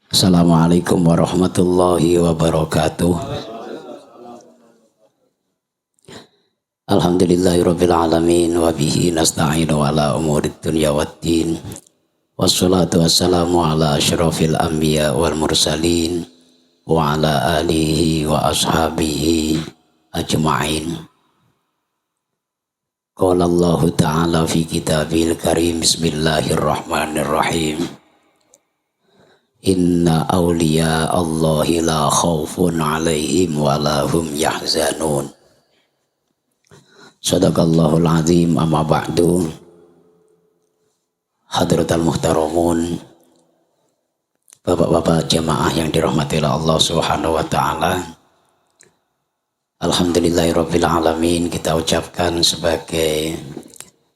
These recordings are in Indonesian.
Assalamualaikum warahmatullahi wabarakatuh. Alhamdulillahirabbil alamin wa bihi nasta'inu ala umurid dunya waddin. Wassalatu wassalamu ala asyrafil anbiya wal mursalin wa ala alihi wa ashabihi ajma'in. Qala Allah ta'ala fi kitabil karim, bismillahirrahmanirrahim. Inna awliya Allahi la khawfun alaihim wa lahum yahzanun. Sadaqallahul azim. Amma ba'du. Hadratal muhtaramun, bapak-bapak jamaah yang dirahmati Allah Subhanahu wa taala. Alhamdulillahirabbil alamin, kita ucapkan sebagai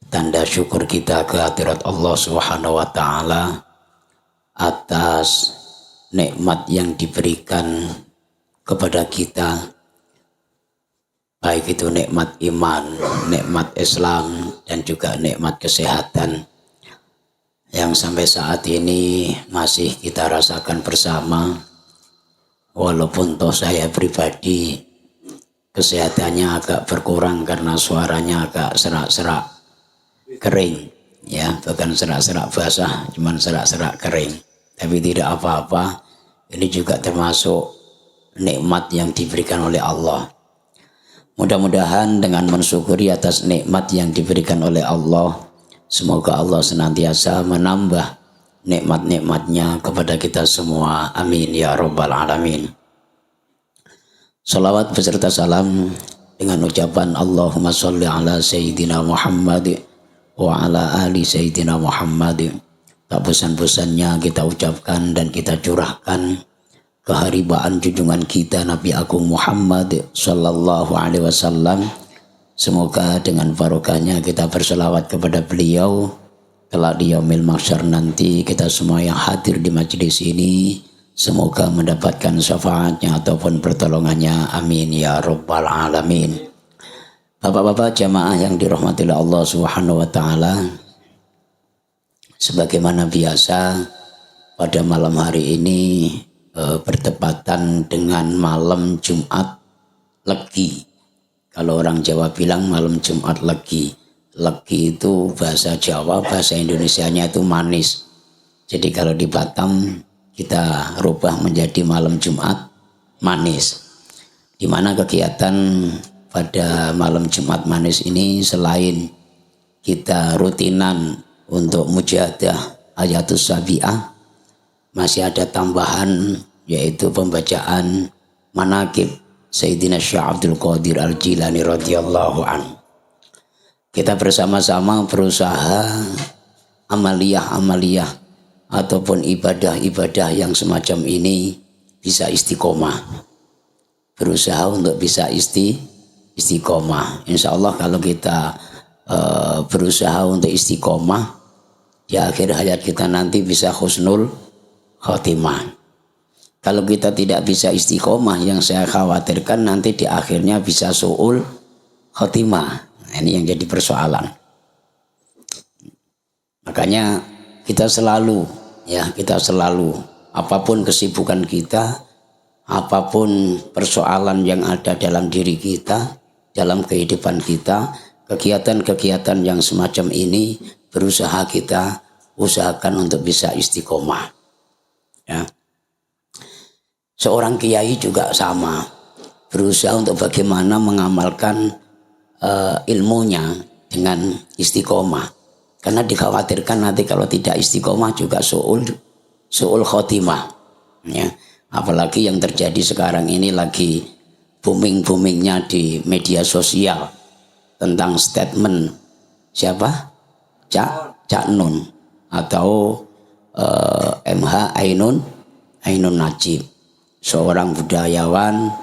tanda syukur kita ke hadirat Allah Subhanahu wa taala atas nikmat yang diberikan kepada kita, baik itu nikmat iman, nikmat Islam, dan juga nikmat kesehatan yang sampai saat ini masih kita rasakan bersama. Walaupun toh saya pribadi kesehatannya agak berkurang karena suaranya agak serak-serak kering, ya, bukan serak-serak basah, cuman serak-serak kering. Tapi tidak apa-apa, ini juga termasuk nikmat yang diberikan oleh Allah. Mudah-mudahan dengan mensyukuri atas nikmat yang diberikan oleh Allah, semoga Allah senantiasa menambah nikmat-nikmatnya kepada kita semua. Amin ya rabbal alamin. Salawat beserta salam dengan ucapan Allahumma sholli ala Sayyidina Muhammad wa ala ali Sayyidina Muhammad. Tak bosan-bosannya kita ucapkan dan kita curahkan keharibaan junjungan kita Nabi Agung Muhammad sallallahu alaihi wasallam. Semoga dengan barokahnya kita berselawat kepada beliau kelak di yaumil mahsyar nanti. Kita semua yang hadir di majelis ini semoga mendapatkan syafaatnya ataupun pertolongannya. Amin ya rabbal alamin. Bapak-bapak jamaah yang dirahmati Allah Subhanahu wa taala, sebagaimana biasa pada malam hari ini bertepatan dengan malam Jumat Legi. Kalau orang Jawa bilang malam Jumat Legi. Legi itu bahasa Jawa, bahasa Indonesianya itu manis. Jadi kalau di Batam kita rubah menjadi malam Jumat manis. Di mana kegiatan pada malam Jumat manis ini selain kita rutinan untuk mujahadah ayatus sabi'ah, masih ada tambahan yaitu pembacaan manaqib Sayyidina Syekh Abdul Qadir Al-Jilani radhiyallahu anhu. Kita bersama-sama berusaha amaliyah-amaliyah ataupun ibadah-ibadah yang semacam ini bisa istiqomah. Berusaha untuk bisa istiqomah. Insya Allah kalau kita berusaha untuk istiqomah, di akhir hayat kita nanti bisa husnul khotimah. Kalau kita tidak bisa istiqomah, yang saya khawatirkan nanti di akhirnya bisa su'ul khotimah. Nah, ini yang jadi persoalan. Makanya kita selalu apapun kesibukan kita, apapun persoalan yang ada dalam diri kita, dalam kehidupan kita, kegiatan-kegiatan yang semacam ini berusaha kita usahakan untuk bisa istiqomah. Ya. Seorang kiai juga sama, berusaha untuk bagaimana mengamalkan ilmunya dengan istiqomah. Karena dikhawatirkan nanti kalau tidak istiqomah juga su'ul khotimah. Ya. Apalagi yang terjadi sekarang ini lagi booming-boomingnya di media sosial tentang statement siapa? Cak Nun atau MH Ainun Najib, seorang budayawan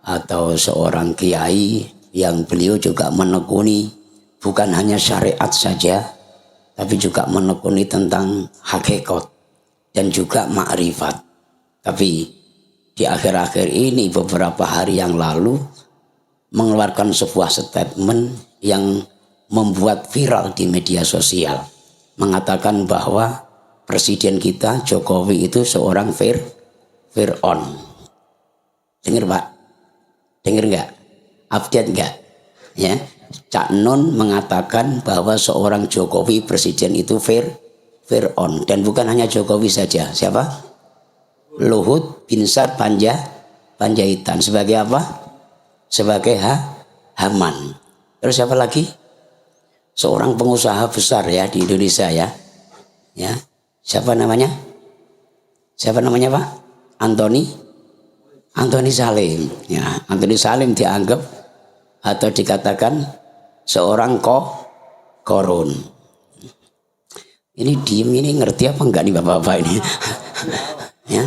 atau seorang kiai yang beliau juga menekuni bukan hanya syariat saja, tapi juga menekuni tentang hakikat dan juga ma'rifat. Tapi di akhir-akhir ini beberapa hari yang lalu mengeluarkan sebuah statement yang membuat viral di media sosial, mengatakan bahwa presiden kita Jokowi itu seorang Fir'aun. Dengar Pak? Dengar nggak? Update nggak? Ya, Cak Nun mengatakan bahwa seorang Jokowi presiden itu Fir'aun, dan bukan hanya Jokowi saja. Siapa? Luhut Binsar Panjaitan sebagai apa? Sebagai Haman. Terus siapa lagi? Seorang pengusaha besar ya di Indonesia ya. Ya. Siapa namanya? Siapa namanya Pak? Antoni Salim. Ya, Antoni Salim dianggap atau dikatakan seorang korun. Ini diem ini ngerti apa enggak nih bapak-bapak ini? Ya.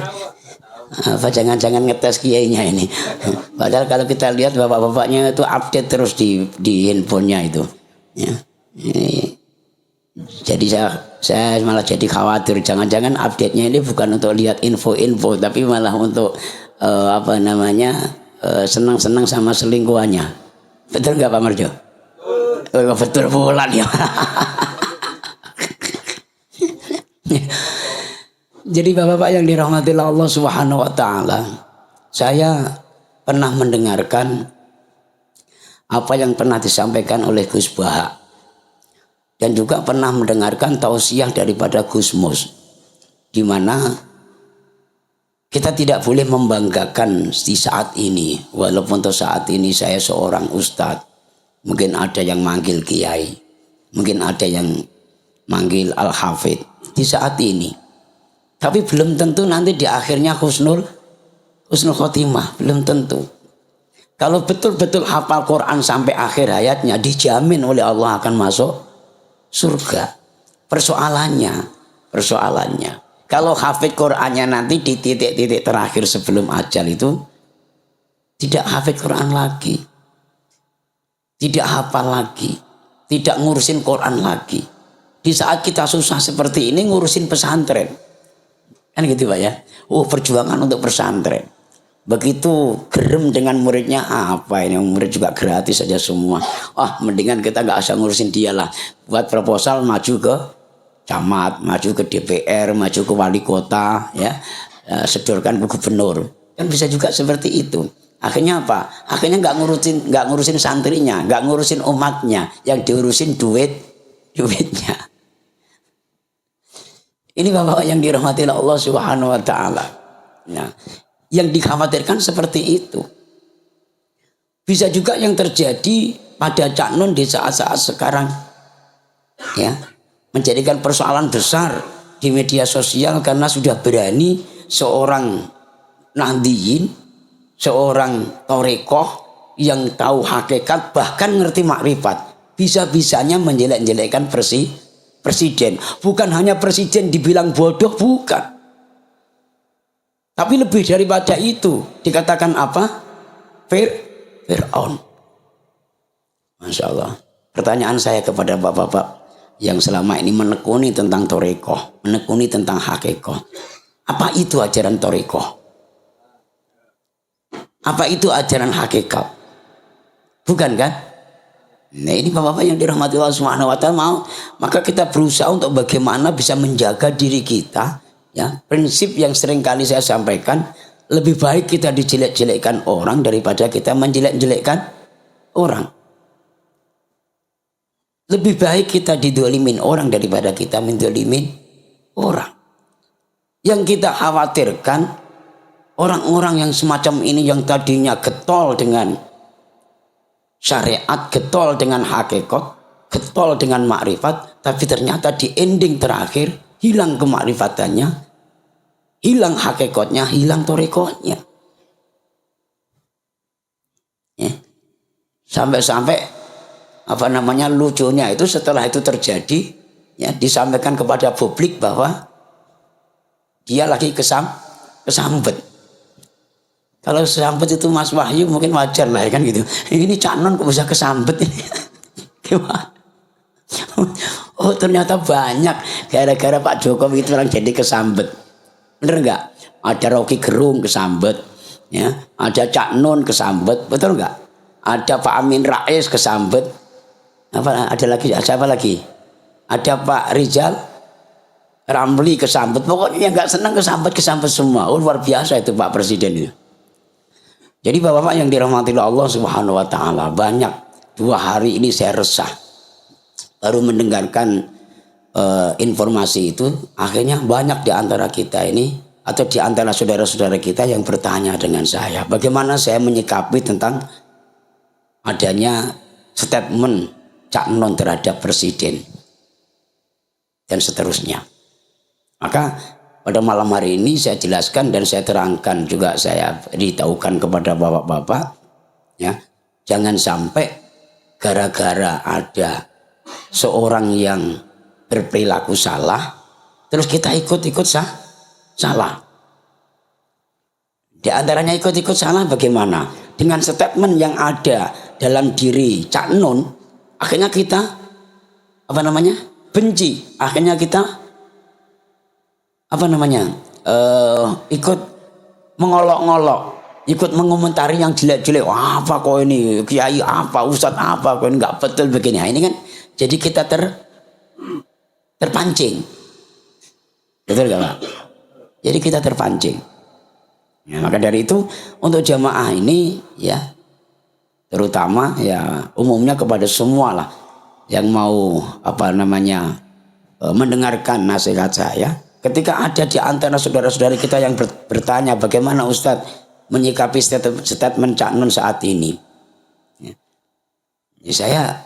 Apa jangan-jangan ngetes kiainya ini? Padahal kalau kita lihat bapak-bapaknya itu update terus di handphonenya itu. Ya. Ini, jadi saya malah jadi khawatir jangan-jangan update-nya ini bukan untuk lihat info-info tapi malah untuk senang-senang sama selingkuhannya. Betul nggak Pak Marjo? Oh, betul pula ya. Jadi bapak-bapak yang dirahmati Allah Subhanahu wa taala, saya pernah mendengarkan apa yang pernah disampaikan oleh Gus Baha dan juga pernah mendengarkan tausiah daripada Gus Mus, di mana kita tidak boleh membanggakan di saat ini, walaupun untuk saat ini saya seorang ustadz, mungkin ada yang manggil kiai, mungkin ada yang manggil al-hafidh di saat ini. Tapi belum tentu nanti di akhirnya husnul khotimah, belum tentu. Kalau betul-betul hafal Quran sampai akhir hayatnya, dijamin oleh Allah akan masuk surga. Persoalannya, kalau hafid Qurannya nanti di titik-titik terakhir sebelum ajal itu tidak hafid Quran lagi, tidak hafal lagi, tidak ngurusin Quran lagi. Di saat kita susah seperti ini ngurusin pesantren. Kan gitu Pak ya. Perjuangan untuk pesantren. Begitu gerem dengan muridnya, apa ini murid juga gratis saja semua. Mendingan kita nggak usah ngurusin dia lah. Buat proposal maju ke camat, maju ke DPR, maju ke wali kota, ya, sedorkan ke gubernur. Kan bisa juga seperti itu. Akhirnya apa? Akhirnya nggak ngurusin santrinya, nggak ngurusin umatnya, yang diurusin duitnya. Ini bapak yang dirahmati Allah Subhanahu wa taala. Nah, yang dikhawatirkan seperti itu. Bisa juga yang terjadi pada Cak Nun di saat-saat sekarang. Ya, menjadikan persoalan besar di media sosial karena sudah berani seorang nahdiyin, seorang torekoh yang tahu hakikat bahkan ngerti makrifat, bisa-bisanya menjelek-jelekkan presiden. Bukan hanya presiden dibilang bodoh, bukan. Tapi lebih daripada itu dikatakan apa? Fir'aun. Masya Allah. Pertanyaan saya kepada bapak-bapak yang selama ini menekuni tentang torekoh, menekuni tentang hakikat. Apa itu ajaran torekoh? Apa itu ajaran hakikat? Bukan kan? Nah ini bapak-bapak yang dirahmati Allah Subhanahu wa taala, maka kita berusaha untuk bagaimana bisa menjaga diri kita, ya. Prinsip yang sering kali saya sampaikan, lebih baik kita dijelek-jelekkan orang daripada kita menjelek-jelekkan orang. Lebih baik kita didolimin orang daripada kita mendolimin orang. Yang kita khawatirkan orang-orang yang semacam ini yang tadinya getol dengan syariat, getol dengan hakikat, getol dengan makrifat, tapi ternyata di ending terakhir hilang kemakrifatannya, hilang hakikatnya, hilang torekohnya. Ya. Sampai-sampai lucunya itu setelah itu terjadi, ya, disampaikan kepada publik bahwa dia lagi kesambet. Kalau kesambet itu Mas Wahyu mungkin wajar lah kan gitu. Ini Cak Nun kok bisa kesambet ini? Gimana? Ternyata banyak gara-gara Pak Jokowi itu orang jadi kesambet. Bener nggak? Ada Rocky Gerung kesambet, ya. Ada Cak Nun kesambet, betul nggak? Ada Pak Amin Rais kesambet. Ada lagi? Siapa lagi? Ada Pak Ramli kesambet, pokoknya yang nggak senang kesambet semua. Oh, luar biasa itu Pak Presiden itu. Jadi bapak-bapak yang dirahmati Allah Subhanahu Wa Taala, banyak 2 hari ini saya resah baru mendengarkan informasi itu. Akhirnya banyak di antara kita ini atau di antara saudara-saudara kita yang bertanya dengan saya, bagaimana saya menyikapi tentang adanya statement Cak Non terhadap Presiden dan seterusnya. Maka pada malam hari ini saya jelaskan dan saya terangkan juga, saya beritahukan kepada bapak-bapak, ya, jangan sampai gara-gara ada seorang yang berperilaku salah terus kita ikut-ikut salah. Di antaranya ikut-ikut salah bagaimana? Dengan statement yang ada dalam diri Cak Nun, akhirnya kita benci, akhirnya kita ikut mengolok-ngolok, ikut mengomentari yang jelek-jelek. Wah, apa kok ini kiai, apa ustadz, apa kok ini nggak betul begini. Nah, ini kan jadi kita terpancing, betul gak Pak? Jadi kita terpancing. Ya, maka dari itu untuk jamaah ini ya, terutama ya umumnya kepada semua lah yang mau mendengarkan nasihat saya. Ketika ada di antara saudara-saudari kita yang bertanya bagaimana Ustadz menyikapi statement Cak Nun saat ini, ya, saya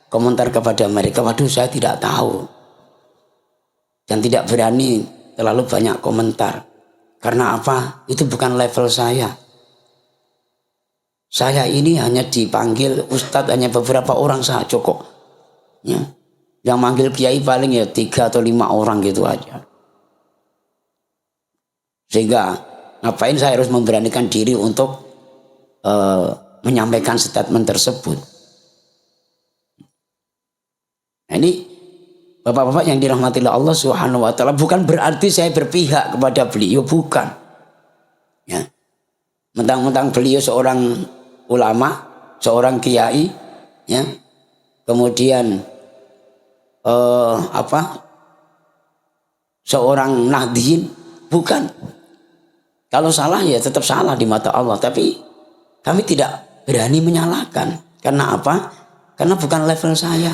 komentar kepada mereka, waduh saya tidak tahu dan tidak berani terlalu banyak komentar. Karena apa? Itu bukan level saya. Saya ini hanya dipanggil Ustadz hanya beberapa orang saja kok. Ya. Yang manggil kiai paling ya 3 atau 5 orang gitu aja. Sehingga ngapain saya harus memberanikan diri untuk menyampaikan statement tersebut. Nah, ini bapak-bapak yang dirahmati Allah Subhanahu Wa Taala, bukan berarti saya berpihak kepada beliau, bukan. Ya. Mentang-mentang beliau seorang ulama, seorang kiai, ya. Kemudian seorang nahdien, bukan. Kalau salah ya tetap salah di mata Allah, tapi kami tidak berani menyalahkan. Karena apa? Karena bukan level saya.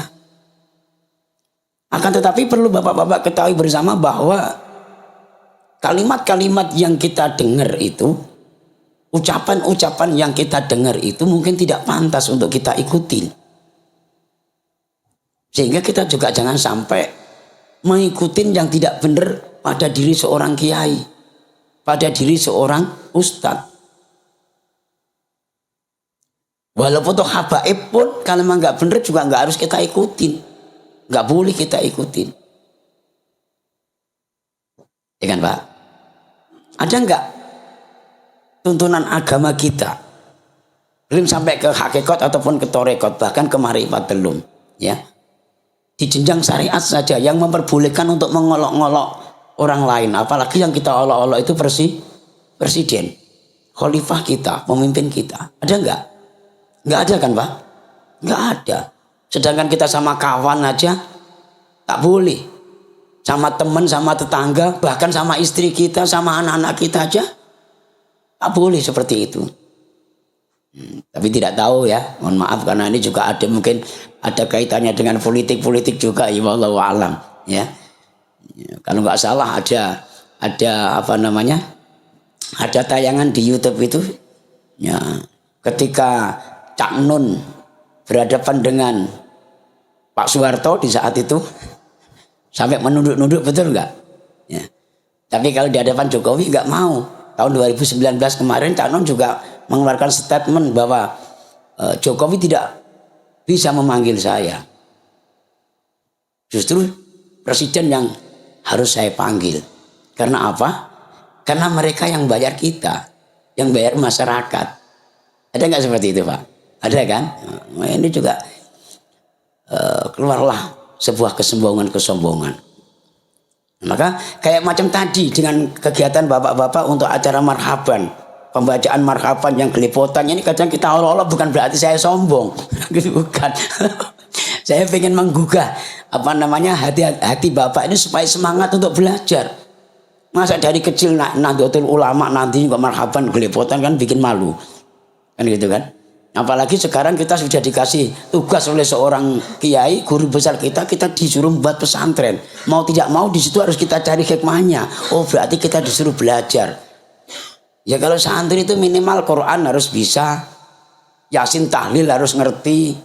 Akan tetapi perlu bapak-bapak ketahui bersama bahwa kalimat-kalimat yang kita dengar itu, ucapan-ucapan yang kita dengar itu mungkin tidak pantas untuk kita ikuti. Sehingga kita juga jangan sampai mengikuti yang tidak benar pada diri seorang kiai, pada diri seorang ustadz. Walaupun toh habaib pun kalau memang nggak benar juga nggak harus kita ikutin, nggak boleh kita ikutin. Ya kan Pak? Ada nggak tuntunan agama kita belum sampai ke hakikat ataupun ke torekot, bahkan ke marifat belum, ya? Di jenjang syariat saja yang memperbolehkan untuk mengolok-ngolok orang lain, apalagi yang kita olok-olok itu presiden, khalifah kita, pemimpin kita. Ada nggak? Nggak ada kan Pak? Nggak ada. Sedangkan kita sama kawan aja tak boleh, sama teman, sama tetangga, bahkan sama istri kita, sama anak-anak kita aja tak boleh seperti itu. Tapi tidak tahu ya, mohon maaf karena ini juga ada mungkin ada kaitannya dengan politik juga, ya wallahu alam, ya. Kalau nggak salah ada ada tayangan di YouTube itu, ya, ketika Cak Nun berhadapan dengan Pak Soeharto di saat itu sampai menunduk-nunduk, betul nggak? Ya. Tapi kalau di hadapan Jokowi nggak mau. Tahun 2019 kemarin Cak Nun juga mengeluarkan statement bahwa Jokowi tidak bisa memanggil saya. Justru presiden yang harus saya panggil. Karena apa? Karena mereka yang bayar kita, yang bayar masyarakat. Ada nggak seperti itu Pak? Ada kan? Nah, ini juga keluarlah sebuah kesombongan. Maka kayak macam tadi dengan kegiatan bapak-bapak untuk acara marhaban, pembacaan marhaban yang gelipotan, ini kadang kita olah-olah bukan berarti saya sombong, gitu bukan. Saya ingin menggugah hati bapak ini supaya semangat untuk belajar. Masa dari kecil Nahdlatul Ulama nanti kok marhaban gelepotan kan bikin malu. Kan gitu kan. Apalagi sekarang kita sudah dikasih tugas oleh seorang kiai, guru besar kita disuruh buat pesantren. Mau tidak mau di situ harus kita cari hikmahnya. Oh, berarti kita disuruh belajar. Ya kalau santri itu minimal Quran harus bisa, Yasin tahlil harus ngerti,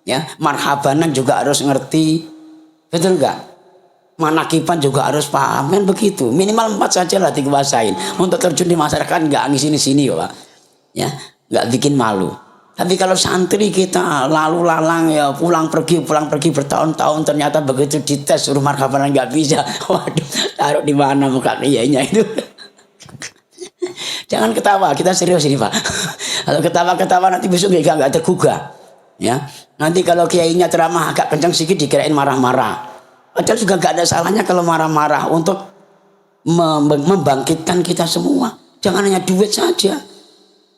ya, marhabanan juga harus ngerti. Betul enggak? Manakiban juga harus paham, kan begitu. Minimal 4 saja lah dikuasain. Untuk terjun di masyarakat enggak sini Pak. Ya, enggak bikin malu. Tapi kalau santri kita lalu lalang ya pulang pergi bertahun-tahun, ternyata begitu dites suruh marhaban enggak bisa. Waduh, taruh di mana muka kiainya itu. Jangan ketawa, kita serius ini Pak. Kalau ketawa nanti besok enggak tergugah. Ya, nanti kalau kiainya ceramah agak kencang sedikit dikirain marah-marah. Padahal juga enggak ada salahnya kalau marah-marah untuk membangkitkan kita semua. Jangan hanya duit saja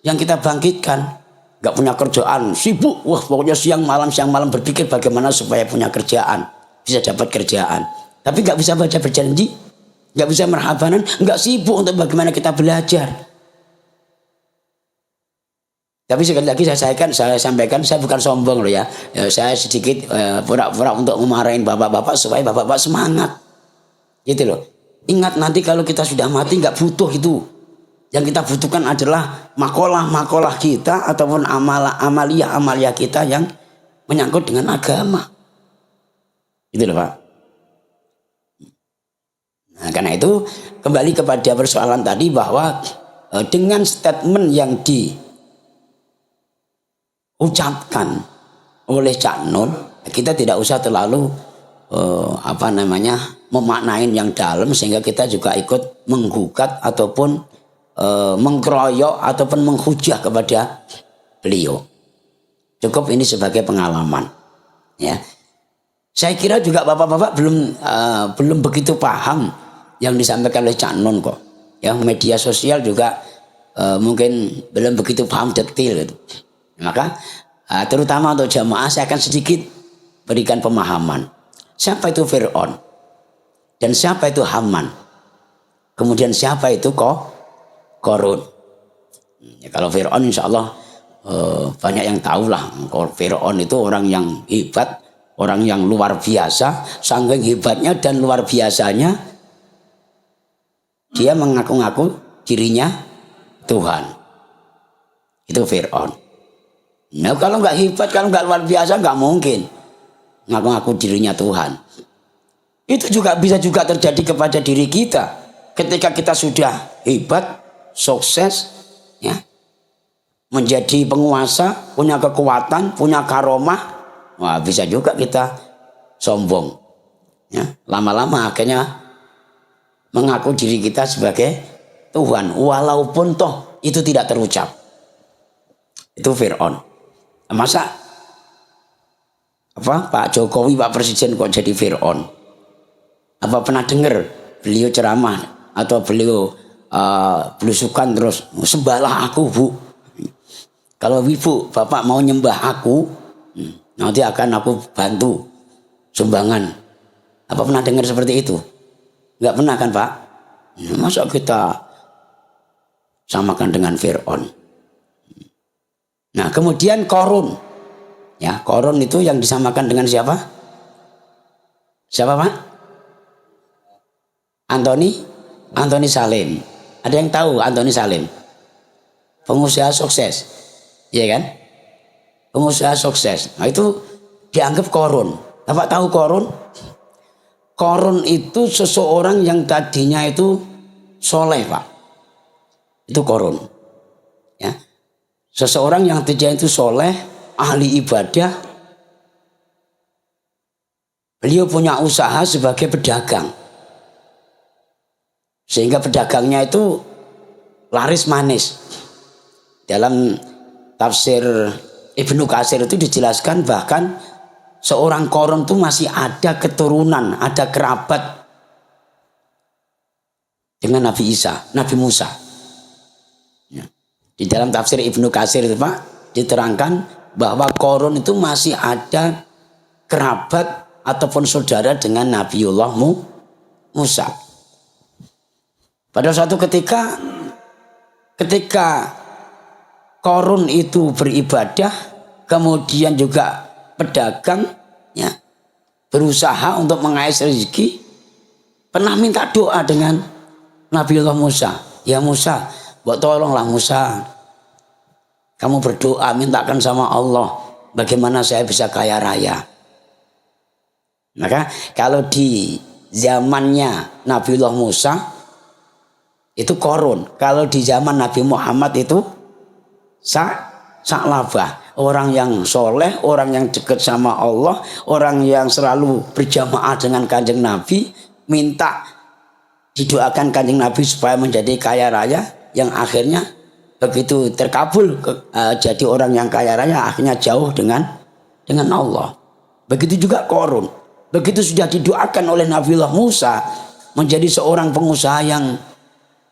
yang kita bangkitkan. Enggak punya kerjaan, sibuk, wah pokoknya siang malam berpikir bagaimana supaya punya kerjaan, bisa dapat kerjaan. Tapi enggak bisa baca berjanji, enggak bisa marhabanan, enggak sibuk untuk bagaimana kita belajar. Tapi sekali lagi saya sampaikan, saya bukan sombong loh ya. Saya sedikit pura-pura untuk memarahin bapak-bapak supaya bapak-bapak semangat. Gitu loh. Ingat nanti kalau kita sudah mati enggak butuh itu. Yang kita butuhkan adalah makalah kita ataupun amalia kita yang menyangkut dengan agama. Gitu loh Pak. Nah, karena itu kembali kepada persoalan tadi bahwa dengan statement yang diucapkan oleh Cak Nun, kita tidak usah terlalu memaknain yang dalam sehingga kita juga ikut menggugat ataupun mengkeroyok ataupun menghujah kepada beliau. Cukup ini sebagai pengalaman. Ya, saya kira juga bapak-bapak belum begitu paham yang disampaikan oleh Cak Nun kok. Ya, media sosial juga mungkin belum begitu paham detail gitu. Maka terutama untuk jamaah saya akan sedikit berikan pemahaman. Siapa itu Fir'aun? Dan siapa itu Haman? Kemudian siapa itu Qarun? Ya, kalau Fir'aun insya Allah banyak yang tahu lah. Fir'aun itu orang yang hebat, orang yang luar biasa. Saking hebatnya dan luar biasanya, dia mengaku-ngaku dirinya Tuhan. Itu Fir'aun. Nah kalau nggak hebat, kalau nggak luar biasa nggak mungkin ngaku-ngaku dirinya Tuhan. Itu juga bisa terjadi kepada diri kita. Ketika kita sudah hebat, sukses, ya, menjadi penguasa, punya kekuatan, punya karomah, wah bisa juga kita sombong. Ya, lama-lama akhirnya mengaku diri kita sebagai Tuhan, walaupun toh itu tidak terucap. Itu Fir'aun. Masa Pak Jokowi, Pak Presiden kok jadi Fir'aun? Apa pernah dengar beliau ceramah atau beliau belusukan terus sembahlah aku Bu, kalau ibu bapak mau nyembah aku nanti akan aku bantu sumbangan? Apa pernah dengar seperti itu? Enggak pernah kan Pak? Masa kita samakan dengan Fir'aun? Nah kemudian Qarun, ya, Qarun itu yang disamakan dengan siapa Pak? Antoni Salim. Ada yang tahu Antoni Salim? Pengusaha sukses, iya kan? Pengusaha sukses. Nah itu dianggap Qarun. Bapak tahu Qarun? Qarun itu seseorang yang tadinya itu soleh Pak. Itu Qarun. Ya. Seseorang yang tadinya itu soleh, ahli ibadah. Beliau punya usaha sebagai pedagang. Sehingga pedagangnya itu laris manis. Dalam tafsir Ibnu Katsir itu dijelaskan bahkan seorang Qarun itu masih ada keturunan, ada kerabat dengan Nabi Isa, Nabi Musa. Ya. Di dalam tafsir Ibnu Katsir itu Pak diterangkan bahwa Qarun itu masih ada kerabat ataupun saudara dengan Nabiullah Musa. Pada suatu ketika Qarun itu beribadah, kemudian juga pedagang, ya, berusaha untuk mengais rezeki, pernah minta doa dengan Nabiullah Musa. Ya Musa, buat tolonglah Musa, kamu berdoa mintakan sama Allah bagaimana saya bisa kaya raya. Maka kalau di zamannya Nabiullah Musa itu Qarun, kalau di zaman Nabi Muhammad itu Sa'labah, orang yang soleh, orang yang dekat sama Allah, orang yang selalu berjamaah dengan kanjeng Nabi, minta didoakan kanjeng Nabi supaya menjadi kaya raya, yang akhirnya begitu terkabul jadi orang yang kaya raya, akhirnya jauh dengan Allah. Begitu juga Qarun, begitu sudah didoakan oleh Nabiullah Musa menjadi seorang pengusaha yang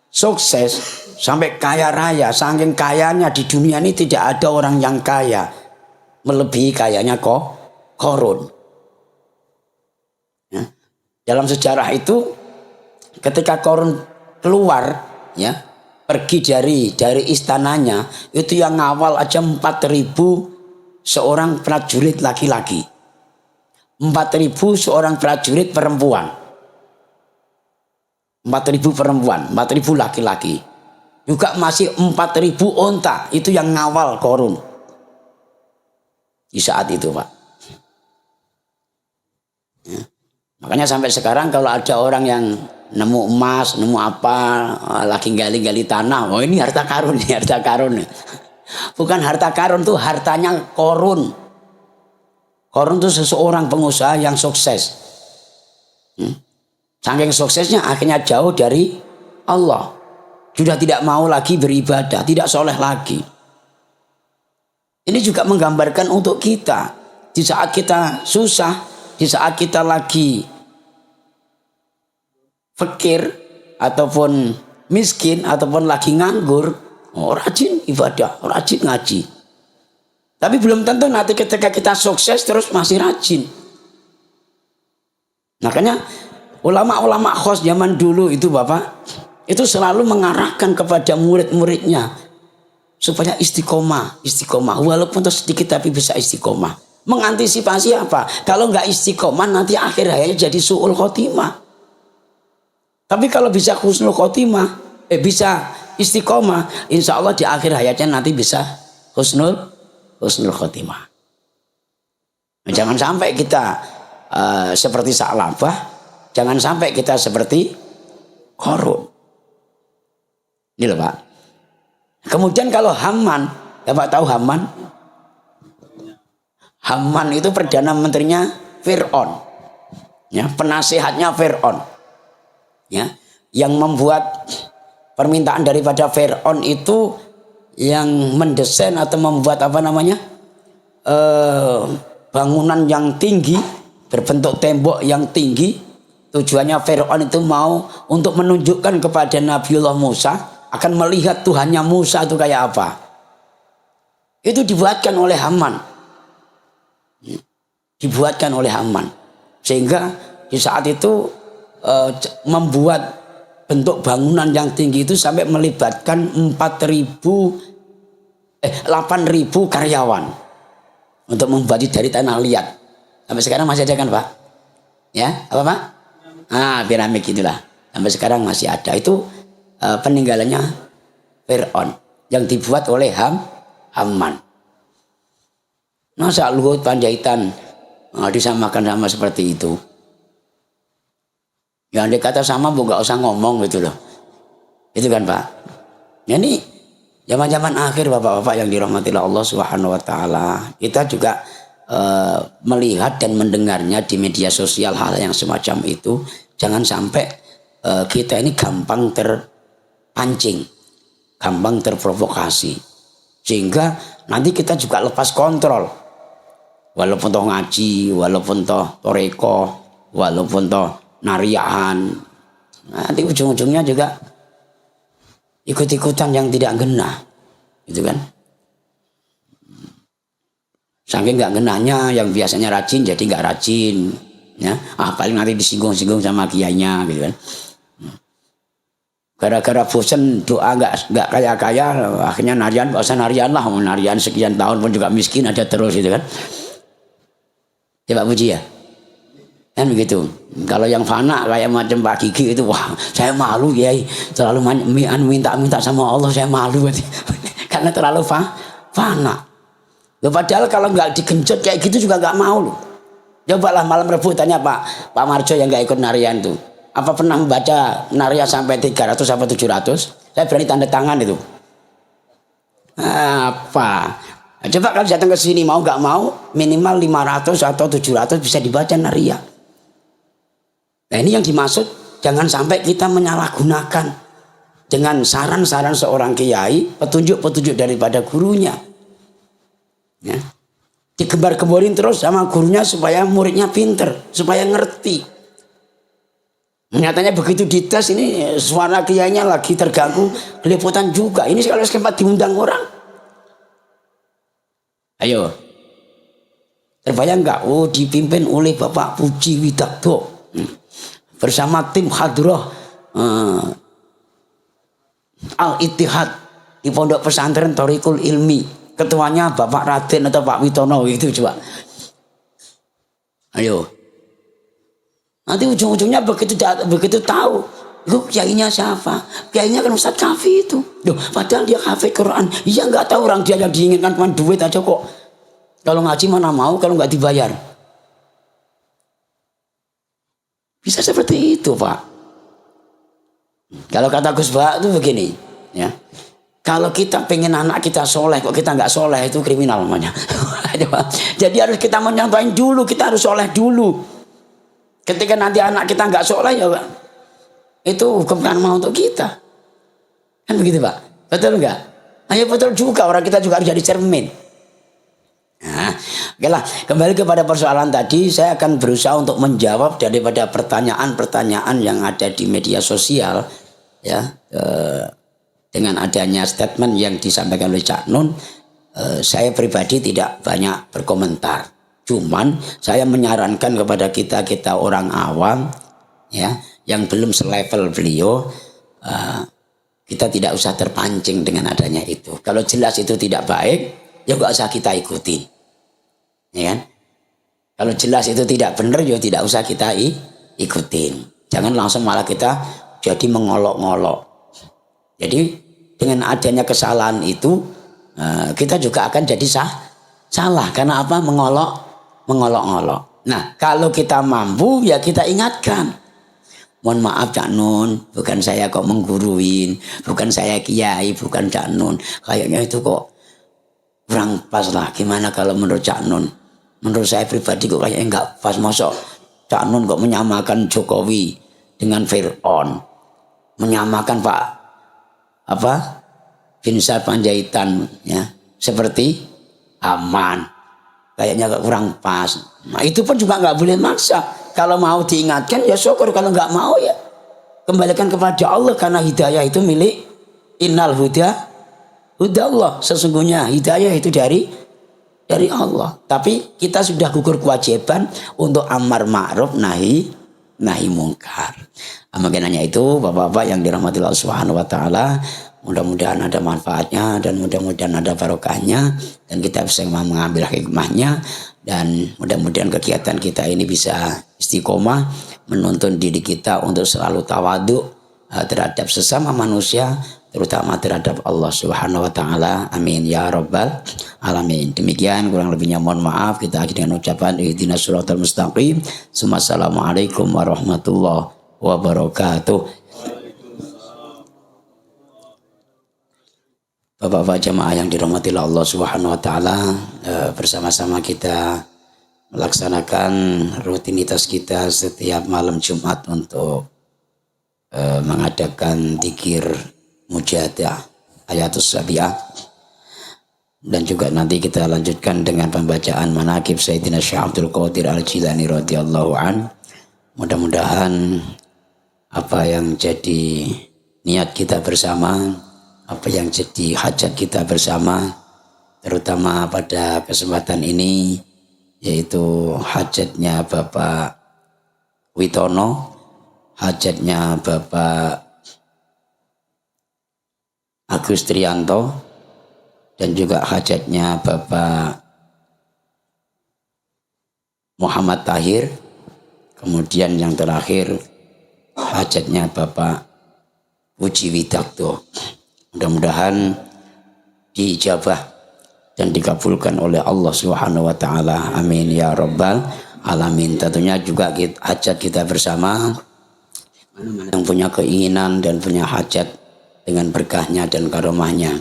sukses sampai kaya raya, saking kayanya di dunia ini tidak ada orang yang kaya melebihi kayanya Qarun. Ya. Dalam sejarah itu ketika Qarun keluar, ya, pergi dari istananya, itu yang ngawal aja 4.000 seorang prajurit laki-laki, 4.000 seorang prajurit perempuan, 4.000 perempuan, 4.000 laki-laki, juga masih 4.000 onta, itu yang ngawal Qarun di saat itu, Pak. Ya. Makanya sampai sekarang kalau ada orang yang nemu emas, nemu apa, lagi gali-gali tanah, oh ini harta karun, ini harta karun. Bukan harta karun, tuh hartanya Qarun. Qarun itu seseorang pengusaha yang sukses. Saking suksesnya akhirnya jauh dari Allah. Sudah tidak mau lagi beribadah, tidak soleh lagi. Ini juga menggambarkan untuk kita. Di saat kita susah, di saat kita lagi fakir ataupun miskin ataupun lagi nganggur, rajin ibadah, rajin ngaji. Tapi belum tentu nanti ketika kita sukses terus masih rajin. Makanya ulama-ulama khos zaman dulu itu, Bapak, itu selalu mengarahkan kepada murid-muridnya supaya istiqomah, walaupun sedikit tapi bisa istiqomah. Mengantisipasi apa? Kalau nggak istiqomah nanti akhir hayatnya jadi su'ul khotimah. Tapi kalau bisa husnul khotimah, bisa istiqomah, insya Allah di akhir hayatnya nanti bisa husnul khotimah. Nah, jangan sampai kita seperti Sa'labah, jangan sampai kita seperti Qarun. Ini loh, Pak. Kemudian kalau Haman, Bapak tahu Haman? Haman itu perdana menterinya Fir'aun, ya, penasihatnya Fir'aun, ya, yang membuat permintaan daripada Fir'aun itu, yang mendesain atau membuat apa namanya, bangunan yang tinggi berbentuk tembok yang tinggi. Tujuannya Fir'aun itu mau untuk menunjukkan kepada Nabiullah Musa akan melihat Tuhannya Musa itu kayak apa. Itu dibuatkan oleh Haman. Dibuatkan oleh Haman. Sehingga di saat itu membuat bentuk bangunan yang tinggi itu sampai melibatkan 8.000 karyawan untuk membuat dari tanah liat. Sampai sekarang masih ada kan, Pak? Ya, apa, Pak? Piramid itulah. Sampai sekarang masih ada. Itu peninggalannya Fir'aun yang dibuat oleh Haman. Masa Luhut Panjaitan disamakan sama seperti itu? Yang dikata sama nggak usah ngomong gitu loh. Itu kan, Pak. Ya, ini zaman-zaman akhir, Bapak-bapak yang dirahmati Allah Subhanahu wa taala. Kita juga melihat dan mendengarnya di media sosial hal yang semacam itu. Jangan sampai kita ini gampang terpancing, gampang terprovokasi, sehingga nanti kita juga lepas kontrol. Walaupun toh ngaji, walaupun toh toreko, walaupun toh nariaan, nanti ujung-ujungnya juga ikut-ikutan yang tidak genah, gitu kan? Saking nggak ngenanya, yang biasanya rajin jadi nggak rajin. Ya, paling nanti disinggung-singgung sama kiainya gitu kan. Gara-gara bosen doa nggak kaya-kaya, akhirnya narian, nggak usah narian lah, mau narian sekian tahun pun juga miskin aja terus gitu kan. Ya Pak Puji ya. Kan begitu. Kalau yang fana kayak macam Pak Gigi itu, wah saya malu ya, terlalu minta sama Allah, saya malu karena terlalu fana. Loh, padahal kalau nggak digenjot kayak gitu juga nggak mau loh. Cobalah malam Rebu tanya Pak Marjo yang nggak ikut narian tuh, apa pernah membaca narian sampai 300 sampai 700? Saya berani tanda tangan itu. Apa? Coba kalau datang ke sini mau nggak mau minimal 500 atau 700 bisa dibaca narian. Nah ini yang dimaksud, jangan sampai kita menyalahgunakan dengan saran-saran seorang kiai, petunjuk-petunjuk daripada gurunya. Ya. Digembar-gemborin terus sama gurunya supaya muridnya pinter, supaya ngerti. Nyatanya begitu dites ini suara kiainya lagi terganggu, keliputan juga. Ini kalau sempat diundang orang. Ayo. Terbayang nggak? Oh dipimpin oleh Bapak Puji Widakdo. Bersama tim Hadroh Al-Ittihad di Pondok Pesantren Thoriqul Ilmi, ketuanya Bapak Raden atau Pak Witono itu coba. Ayo. Nanti ujung-ujungnya begitu tahu, itu kiainya siapa? Kiainya kan Ustadz Kafi itu. Loh, padahal dia hafid Quran. Iya nggak tahu orang dia yang diinginkan cuma duit aja kok. Kalau ngaji mana mau kalau nggak dibayar. Bisa seperti itu Pak. Kalau kata Gus Bah itu begini, ya. Kalau kita pengen anak kita soleh, kok kita nggak soleh itu kriminal namanya. Jadi harus kita menyampaikan dulu, kita harus soleh dulu. Ketika nanti anak kita nggak soleh ya itu hukum karma untuk kita. Kan begitu Pak? Betul nggak? Ayo betul juga, orang kita juga harus jadi cermin. Nah, oke lah, kembali kepada persoalan tadi, saya akan berusaha untuk menjawab daripada pertanyaan-pertanyaan yang ada di media sosial, ya, dengan adanya statement yang disampaikan oleh Cak Nun, saya pribadi tidak banyak berkomentar. Cuman saya menyarankan kepada kita orang awam, ya, yang belum selevel beliau, kita tidak usah terpancing dengan adanya itu. Kalau jelas itu tidak baik, ya nggak usah kita ikuti. Ya kan? Kalau jelas itu tidak benar, ya tidak usah kita ikutin. Jangan langsung malah kita jadi mengolok-ngolok. Jadi dengan adanya kesalahan itu kita juga akan jadi salah. Karena apa? Mengolok-ngolok. Nah kalau kita mampu ya kita ingatkan. Mohon maaf Cak Nun, bukan saya kok mengguruin, bukan saya kiai, bukan Cak Nun. Kayaknya itu kok kurang pas lah. Gimana kalau menurut Cak Nun? Menurut saya pribadi kok kayaknya enggak pas. Masa Cak Nun kok menyamakan Jokowi dengan Fir'aun, menyamakan Pak Bin Sar Panjaitan ya seperti aman, kayaknya kurang pas. Nah itu pun juga nggak boleh maksa. Kalau mau diingatkan ya syukur, kalau nggak mau ya kembalikan kepada Allah, karena hidayah itu milik innal huda Allah. Sesungguhnya hidayah itu dari Allah. Tapi kita sudah gugur kewajiban untuk amar ma'ruf nahi mungkar. Mungkin hanya itu Bapak-bapak yang dirahmati Allah Subhanahu wa taala. Mudah-mudahan ada manfaatnya dan mudah-mudahan ada barokahnya dan kita bisa mengambil hikmahnya, dan mudah-mudahan kegiatan kita ini bisa istiqomah menuntun diri kita untuk selalu tawadhu terhadap sesama manusia, terutama terhadap Allah Subhanahu wa taala. Amin ya rabbal alamin. Demikian, kurang lebihnya mohon maaf. Kita akhiri dengan ucapan ihdinas siratal mustaqim. Assalamualaikum warahmatullahi wabarakatuh. Bapak-bapak jamaah yang dirahmati Allah Subhanahu wa taala, bersama-sama kita melaksanakan rutinitas kita setiap malam Jumat untuk mengadakan dzikir mujahadah ayatus sabiah, dan juga nanti kita lanjutkan dengan pembacaan manaqib Sayyidina Syekh Abdul Qadir Al-Jilani radhiyallahu an. Mudah-mudahan apa yang jadi niat kita bersama, apa yang jadi hajat kita bersama terutama pada kesempatan ini, yaitu hajatnya Bapak Witono, hajatnya Bapak Agus Trianto, dan juga hajatnya Bapak Muhammad Tahir. Kemudian yang terakhir hajatnya Bapak Puji Widakdo. Mudah-mudahan diijabah dan dikabulkan oleh Allah Subhanahu wa taala. Amin ya rabbal alamin. Tentunya juga hajat kita bersama, yang punya keinginan dan punya hajat dengan berkahnya dan karomahnya.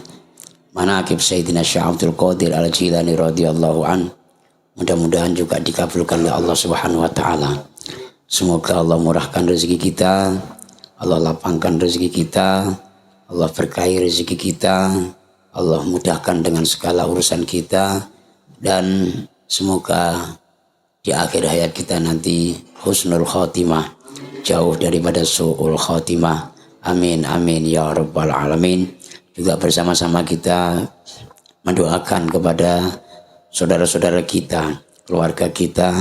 Manaqib Sayyidina Syekh Abdul Qadir Al-Jilani radhiyallahu an. Mudah-mudahan juga dikabulkan oleh Allah Subhanahu wa taala. Semoga Allah murahkan rezeki kita, Allah lapangkan rezeki kita, Allah berkahi rezeki kita, Allah mudahkan dengan segala urusan kita, dan semoga di akhir hayat kita nanti husnul khotimah, jauh daripada su'ul khotimah. Amin amin ya rabbal alamin. Juga bersama-sama kita mendoakan kepada saudara-saudara kita, keluarga kita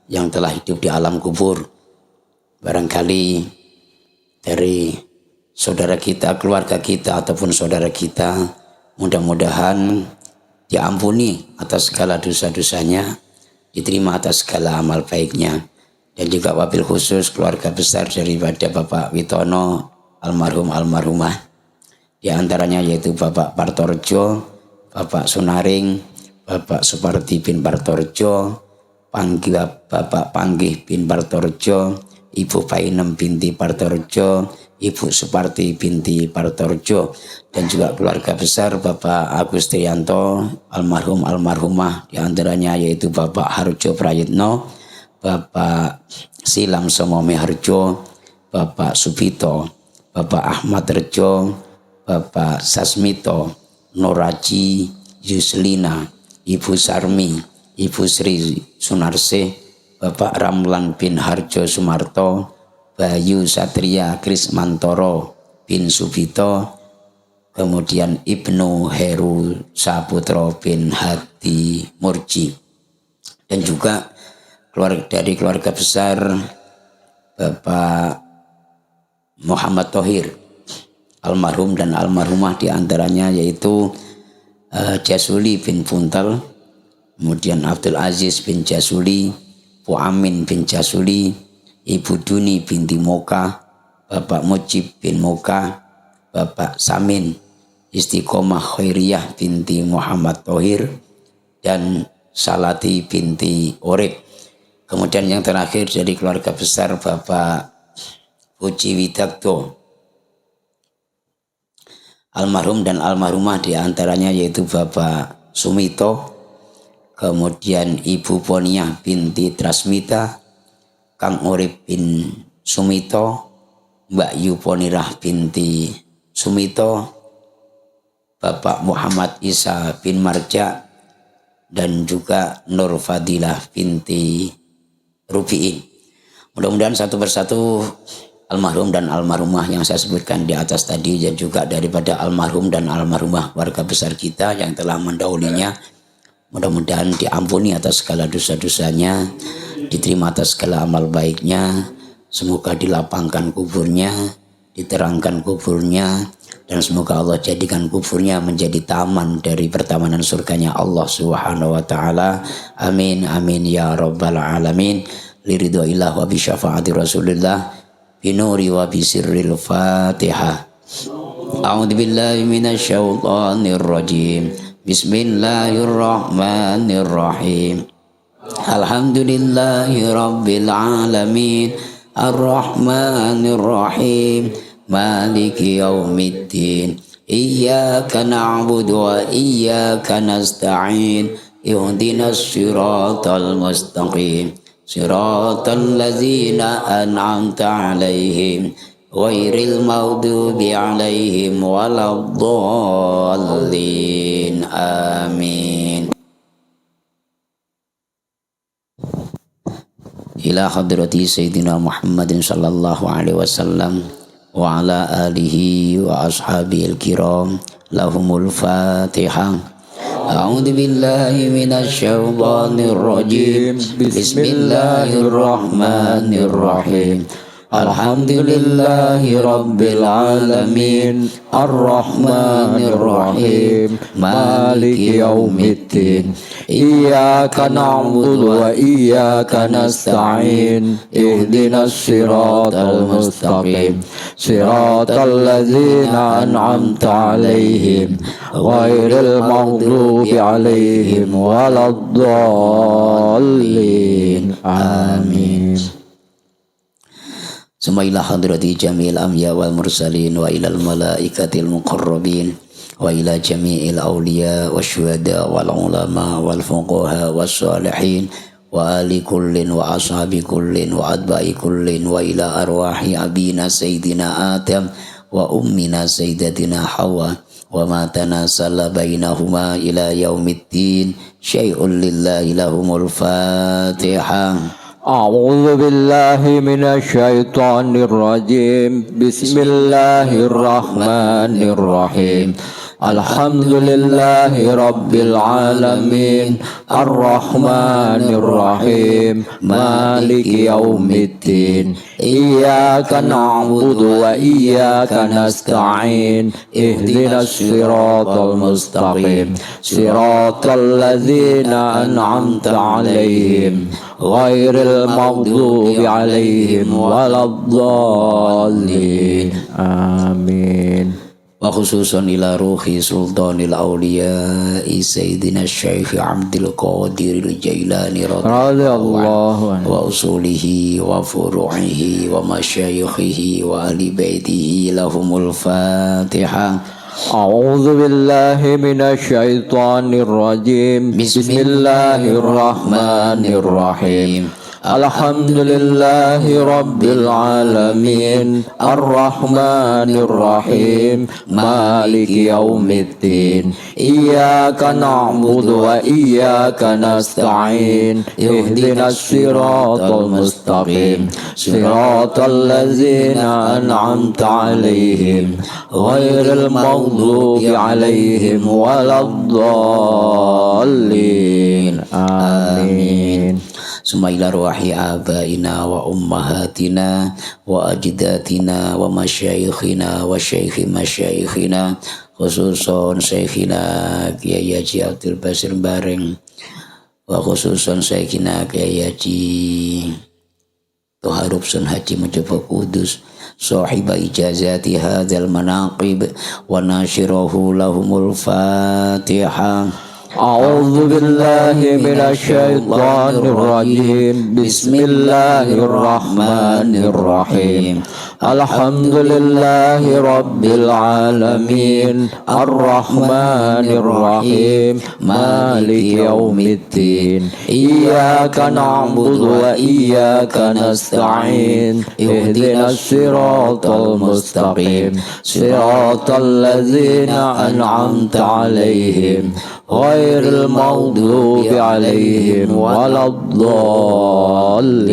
yang telah hidup di alam kubur. Barangkali dari saudara kita, keluarga kita, ataupun saudara kita, mudah-mudahan diampuni atas segala dosa-dosanya, diterima atas segala amal baiknya. Dan juga wabil khusus keluarga besar daripada Bapak Witono, almarhum almarhumah, di antaranya yaitu Bapak Partorjo, Bapak Sunaring, Bapak Supardi bin Partorjo, Bapak Panggih bin Partorjo, Ibu Painem binti Partorjo, Ibu Suparti binti Partorjo, dan juga keluarga besar Bapak Agus Trianto, almarhum almarhumah, di antaranya yaitu Bapak Harjo Prayitno, Bapak Silam Somome Harjo, Bapak Subito, Bapak Ahmad Rejo, Bapak Sasmito, Noraji Yuslina, Ibu Sarmi, Ibu Sri Sunarsih, Bapak Ramlan bin Harjo Sumarto, Bayu Satria Krismantoro bin Subito, kemudian Ibnu Heru Saputro bin Hadi Murji, dan juga dari keluarga besar Bapak Muhammad Thohir, almarhum dan almarhumah, di antaranya yaitu Jasuli bin Puntal, kemudian Abdul Aziz bin Jasuli, Bu Amin bin Jasuli, Ibu Duni binti Moka, Bapak Mujib bin Moka, Bapak Samin Istiqomah Khairiyah binti Muhammad Thohir, dan Salati binti Orib. Kemudian yang terakhir dari keluarga besar Bapak Puji Widakdo, almarhum dan almarhumah, di antaranya yaitu Bapak Sumito, kemudian Ibu Poniah binti Trasmita, Kang Urip bin Sumito, Mbak Yuponirah binti Sumito, Bapak Muhammad Isa bin Marja, dan juga Nur Fadilah binti Rubiin. Mudah-mudahan satu persatu almarhum dan almarhumah yang saya sebutkan di atas tadi, dan juga daripada almarhum dan almarhumah warga besar kita yang telah mendahulunya, mudah-mudahan diampuni atas segala dosa-dosanya, diterima atas segala amal baiknya, semoga dilapangkan kuburnya, diterangkan kuburnya, dan semoga Allah jadikan kuburnya menjadi taman dari pertamanan surganya Allah Subhanahu wa taala. Amin amin ya rabbal alamin. Liridhoillah wa bi syafaati Rasulillah binuri wa bi sirril Fatihah. A'udzu billahi minasyaitonir rajim. Bismillahirrahmanirrahim. Alhamdulillahi rabbil alamin. Ar-Rahmanir Rahim. Maliki yaumiddin. Iyyaka na'budu wa iyyaka nasta'in. Ihdinas siratal mustaqim. Siratal ladzina an'amta 'alaihim ghairil maghdubi 'alaihim waladdallin. Amin. Ila hadrati Sayyidina Muhammadin sallallahu alaihi wasallam wa ala alihi wa ashabihil kiram lahumul fatihah. أعوذ بالله من الشيطان الرجيم بسم الله الرحمن الرحيم الحمد لله رب العالمين الرحمن الرحيم مالك يوم الدين إياك نعبد وإياك نستعين اهدنا الصراط المستقيم صراط الذين أنعمت عليهم غير المغضوب عليهم ولا الضالين آمين. Summa ila hadrati jamil amya wal mursalin wa ilal malaikatil muqarrabin wa ila jami'il awliya wa syuhada wal ulama wal fuqaha was salihin wa ali kullin wa ashabi kullin wa adba'i kullin wa ila arwahi abina sayyidina Adam wa ummina sayyidatina Hawa wa ma tanasala bainahuma ila yaumiddin syai'un lillahi lahumul Fatihah. أعوذ بالله من الشيطان الرجيم بسم الله الرحمن الرحيم الحمد لله رب العالمين الرحمن الرحيم مالك يوم الدين إياك نعبد وإياك نستعين اهدنا الصراط المستقيم صراط الذين أنعمت عليهم غير المغضوب عليهم ولا الضالين آمين. وخصوصا إلى روح سلطان الأولياء سيدنا الشيخ عبد القادر الجيلاني رضي الله عنه وأصوله وفروعه ومشايخه وأهل بيته لهم الفاتحة. أعوذ بالله من الشيطان الرجيم بسم الله الرحمن الرحيم الحمد لله رب العالمين الرحمن الرحيم مالك يوم الدين إياك نعبد وإياك نستعين اهدنا الصراط المستقيم صراط الذين أنعمت عليهم غير المغضوب عليهم ولا الضالين آمين. Summa ila ruhi abaina wa ummahatina wa ajdatina wa masyayikhina wa syaikhi masyayikhina khususon syekhina Kiai Haji Abdul Basir Bareng wa khususon syekhina Kiai Haji Toharubsun Haji Mujabbah Kudus sahiba ijazati hadzal manaqib wa nasyirahu lahumul Fatihah. أعوذ بالله من الشيطان الرجيم بسم الله الرحمن الرحيم الحمد لله رب العالمين الرحمن الرحيم مالك يوم الدين إياك نعبد وإياك نستعين اهدنا الصراط المستقيم صراط الذين أنعمت عليهم غير المغضوب عليهم ولا الضالين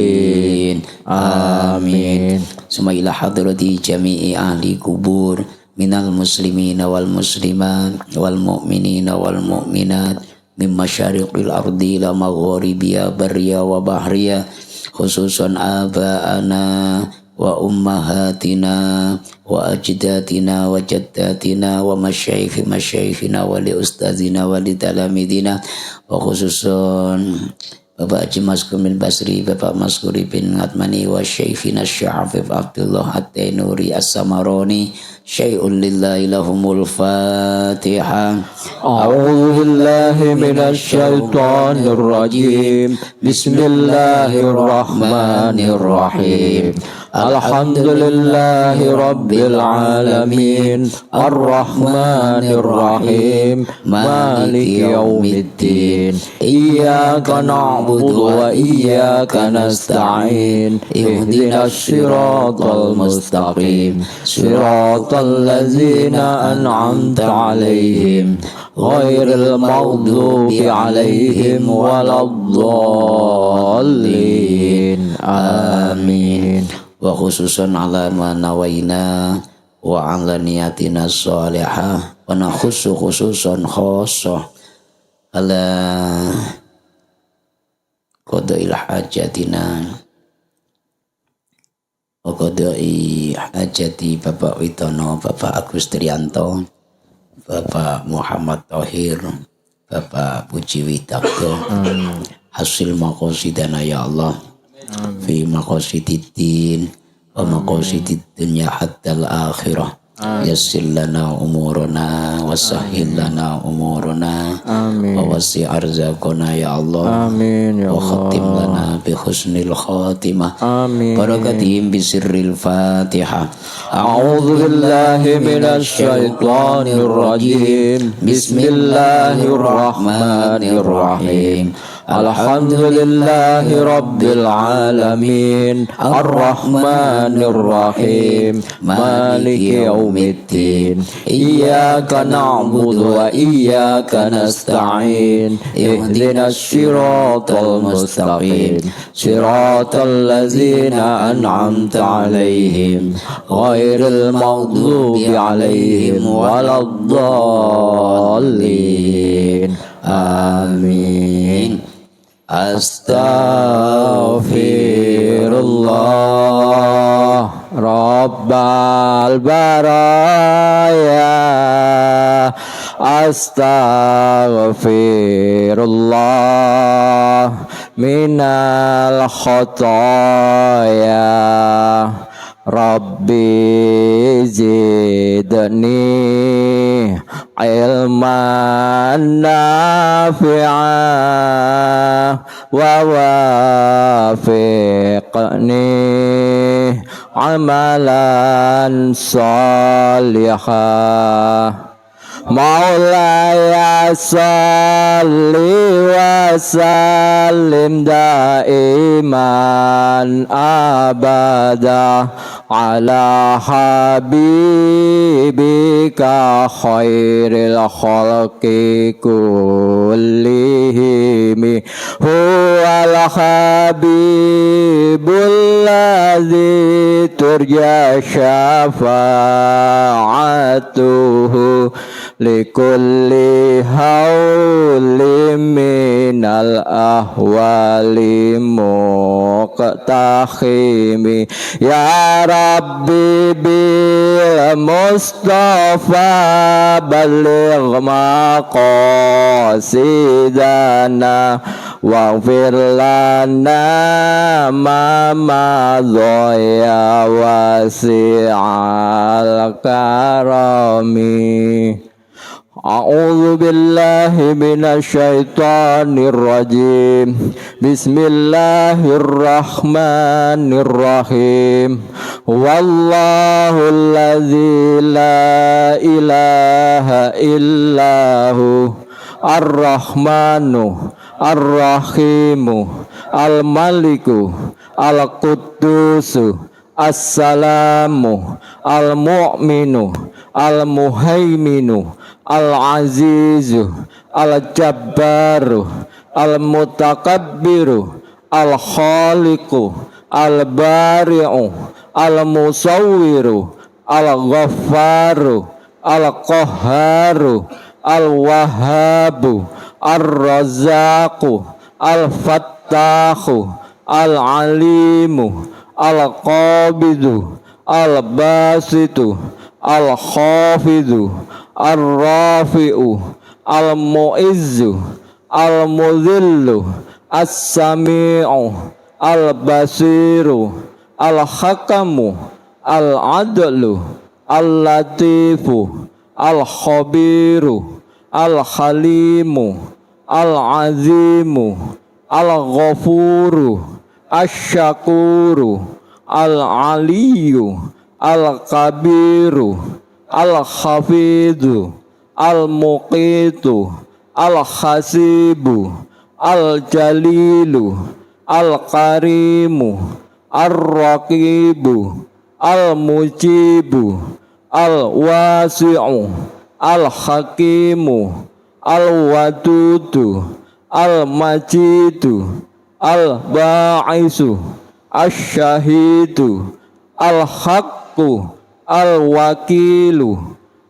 آمين. Summa ila hadrati jami'i ahli kubur minal muslimina wal muslimat wal mu'minina wal mu'minat min masyariqil ardi ila magharibiya barriya wa bahriya khususan aba'ana wa ummahatina wa ajdatina wa jaddatina wa masyaikhina wa li ustazina wa li talamidina wa khususan Bapak Haji Maskur bin Basri, Bapak Maskuri bin Atmani wa Syekhina Syafif Abdullah At-Tainuri As-Samaroni syai'un lillahi lahumul Fatihah. A'udzu billahi minasy syaithanir rajim. Bismillahirrahmanirrahim. Alhamdulillahi rabbil alamin. Ar-Rahmanir Rahim. Maliki yaumiddin. Iyyaka na'budu wa iyyaka nasta'in. Ihdinas siratal mustaqim. Siratal ladzina an'amta 'alaihim ghairil maghdubi 'alaihim waladdallin. Amin. Wa khususan ala ma nawaina wa ala niyatina shalihah wa nakhussu khususan khosoh ala qadail hajatina wa qadai hajati Bapak Witono, Bapak Agus Trianto, Bapak Muhammad Thohir, Bapak Puji Witakto, hasil maqasidana ya Allah, fi maqasididdin wa maqasidid dunya hatta al-akhirah. Yassir lana umurana wa sahhil lana umurana wa wasi' arzaqana ya Allah. Amin ya wa Allah. khatim lana bi husnil khatimah. Amin. Barakatihim bi sirril Fatihah. A'udzu billahi minasy syaithanir rajim. Bismillahirrahmanirrahim. Alhamdulillahi rabbil alamin. Ar-Rahmanir Rahim. Maliki yaumiddin. Iyyaka na'budu wa iyyaka nasta'in. Ihdinas siratal mustaqim. Siratal ladzina an'amta 'alaihim ghairil maghdubi 'alaihim waladdallin. Amin. Astaghfirullah Rabbal baraya. Astaghfirullah minal khotoya. Rabbi zidni ilman nafi'ah wa wafiqni amalan salihah. Maulaya salli wa sallim daiman abada ala habibika khairil khalqi kullihim. Huwal habibul ladzi turja syafa'atuhu likulli hawli minal ahwali muqtakhimi. Ya Rabbi bil Mustafa baligh maqasidana waghfir lana ma madhaya wasi'al karami. A'udzu billahi minasy syaithanir rajim. Bismillahirrahmanirrahim. Wallahu alladzi la ilaha illahu ar-rahmanu ar-rahimu al-maliku al-quddusu as-salamu al-mu'minu al-muhaiminu al-azizu al-jabbaru al-mutakabbiru al-khaliqu al-bari'u al-musawwiru al-ghaffaru al-qahharu al-wahhabu ar-razzaqu al-fattahu al-alimu al-qabidu al-basitu al-khafidu ar-rafi'u al-mu'izzu al-mudhillu as-sami'u al-basiru al-hakamu al-adlu al-latifu al-khabiru al-khalimu al-azimu al-ghafuru asy-syakuru al-aliyu al-kabiru al-khafidu al-muqitu al-khasibu al-jalilu al-karimu ar-raqibu al-mujibu al-wasi'u al-hakimu al-wadudu al-majidu al-ba'isu asy-syahidu al-haqqu al-wakilu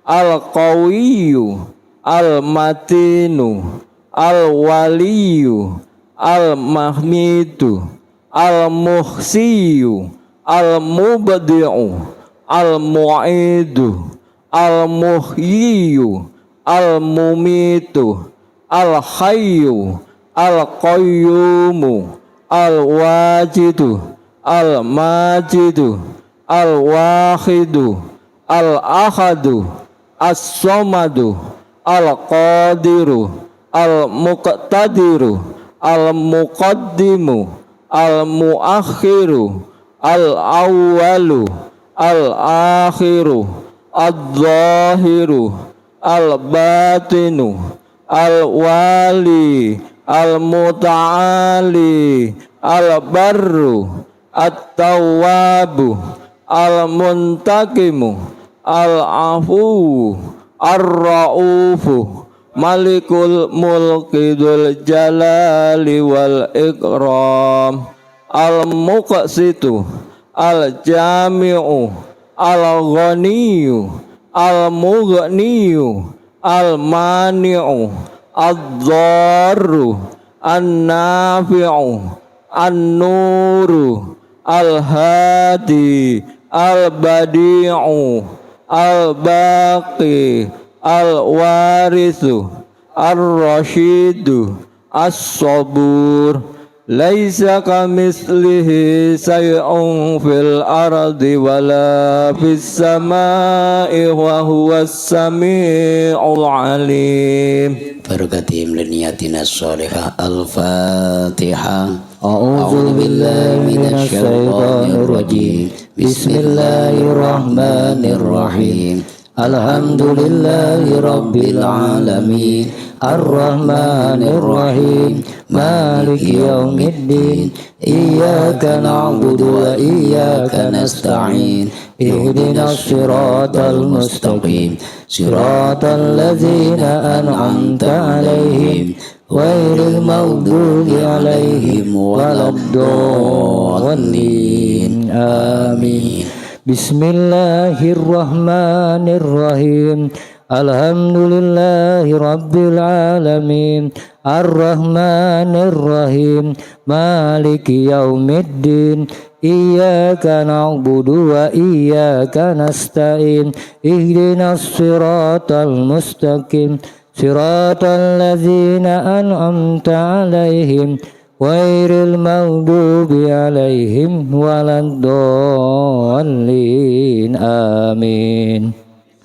al-qawiyyu al-matinu al-waliyu al-mahmidu al-muhsiyu al-mubdi'u al-mu'idu al-muhyiyu al-mumitu al-hayyu al-qayyumu al-wajidu al-majidu al-wahidu al-ahadu as-somadu al-qadiru al-muqtadiru al-muqaddimu al-muakhiru al-awwalu al-akhiru al-zahiru al-batinu al-wali al-muta'ali al-barru at-tawwabu al-muntakimu al-afu ar-ra'ufu malikul mulki dzul jalali wal ikram al-muqsitu al-jami'u al-ghaniyu al-mughniyu al-mani'u ad-dharru an-nafi'u an-nuru al-hadi al-badi'u al-baqi al-warithu ar-rasyidu as-sabur laisa kamitslihi syai'un fil ardi wala fis samai wa huwas samiul alim. Barokatim liniyatina sholihah. Al-Fatihah. A'udzu billahi minasy syaithanir rajim. Bismillahirrahmanirrahim. Alhamdulillahi rabbil alamin. Ar-Rahmanir Rahim. Maliki yaumiddin. Iyyaka na'budu wa iyyaka nasta'in. Ihdinas siratal mustaqim. Siratal ladzina an'amta 'alaihim ghairil maghdubi 'alaihim waladdallin. Amin. Bismillahirrahmanirrahim. Alhamdulillahi rabbil alamin. Ar-Rahmanir Rahim. Maliki yaumiddin. Iyyaka na'budu wa iyyaka nasta'in. Ihdinas siratal mustaqim. Siratal ladzina an'amta 'alaihim ghairil maghdubi 'alaihim waladdallin. Amin.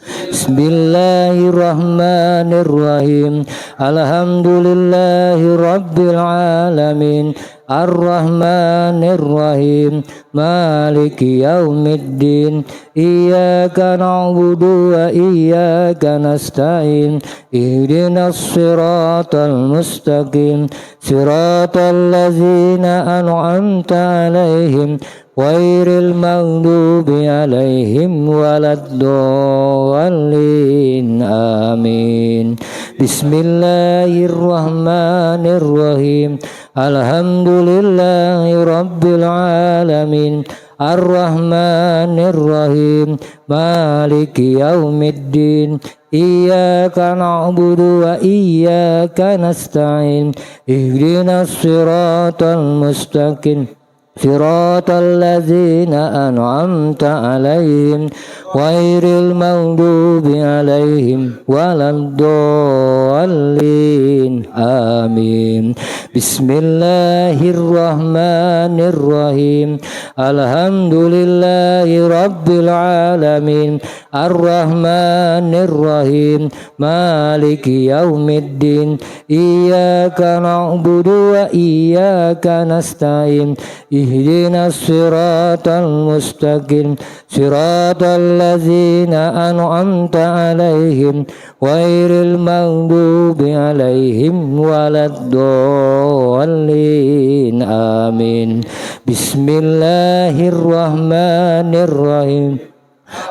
Bismillahirrahmanirrahim. Alhamdulillahi rabbil alamin. Ar-Rahmanir Rahim. Maliki yaumiddin. Iyyaka na'budu wa iyyaka nasta'in. Ihdinas siratal mustaqim. Siratal ladzina an'amta 'alaihim ghairil maghdubi 'alaihim waladdallin. Amin. Bismillahirrahmanirrahim. Alhamdulillahi rabbil alamin. Ar-Rahmanir Rahim. Maliki yaumiddin. Iyyaka na'budu wa iyyaka nasta'in. Ihdinas siratal mustaqim. Siratal ladzina an'amta 'alaihim ghairil maghdubi 'alaihim waladdallin. Amin. Bismillahirrahmanirrahim. Alhamdulillahi rabbil alamin. Ar-Rahmanir Rahim. Maliki yaumiddin. Iyyaka na'budu wa iyyaka nasta'in. Ihdinas siratal mustaqim. Siratal ladzina an'amta 'alaihim ghairil maghdubi 'alaihim waladdallin. Amin. Bismillahirrahmanirrahim.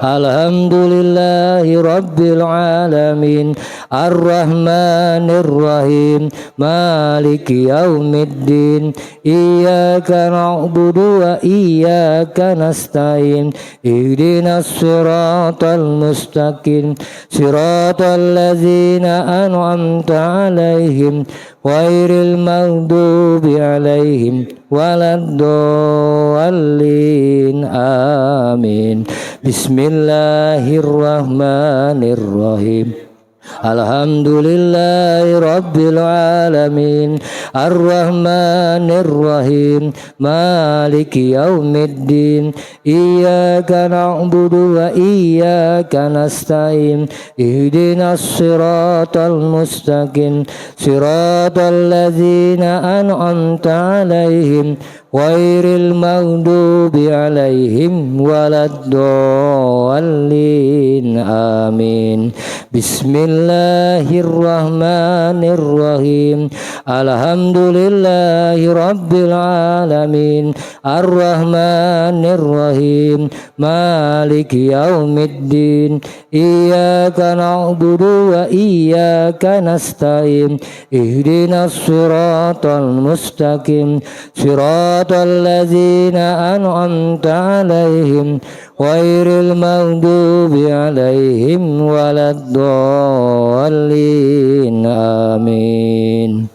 Alhamdulillahi rabbil alamin. Ar-Rahmanir Rahim Maliki Yaumiddin Iyyaka na'budu wa iyyaka nasta'in Ihdinas siratal mustaqim Siratal ladzina an'amta 'alaihim ghairil maghdubi 'alaihim waladdallin. Amin. Bismillahirrahmanirrahim. Alhamdulillahi Rabbil Alamin Ar-Rahmanir Rahim Maliki Yaumiddin Iyyaka na'budu wa iyyaka nasta'in Ihdinas siratal mustaqim Siratal ladzina an'amta 'alaihim ghairil maghdubi 'alaihim waladdallin. Amin. Bismillahirrahmanirrahim. Alhamdulillahi Rabbil Alamin Ar-Rahmanir Rahim Maliki Yaumiddin Iyyaka na'budu wa iyyaka nasta'in Ihdinas siratal mustaqim Siratal ladzina an'amta 'alaihim ghairil maghdubi 'alaihim waladdallin. Amin.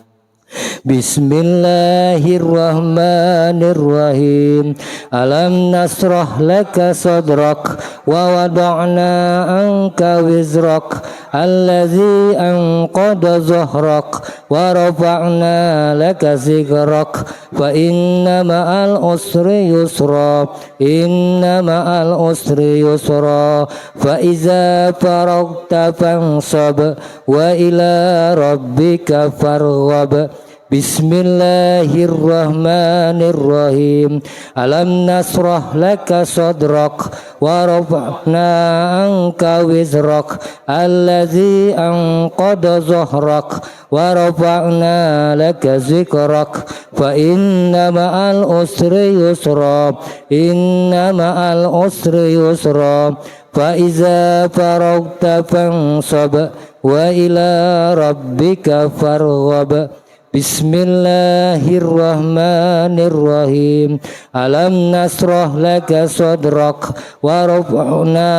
Bismillahirrahmanirrahim. Alam nasrah laka sadrak wa wada'na anka wizrak allazi anqada zahrak wa rafa'na laka zikrak fa inna ma'al usri yusra inna ma'al usri yusra fa iza faragta fansab wa ila rabbika farghab. Bismillahirrahmanirrahim. Alam nasrah laka sadrak wa rafa'na anka wizrak allazi anqada zahrak wa rafa'na laka zikrak fa inna ma'al usri yusra inna ma'al usri yusra fa iza faragta fansab wa ila rabbika farghab. Bismillahirrahmanirrahim. Alam nasrah laka sadrak wa rafa'na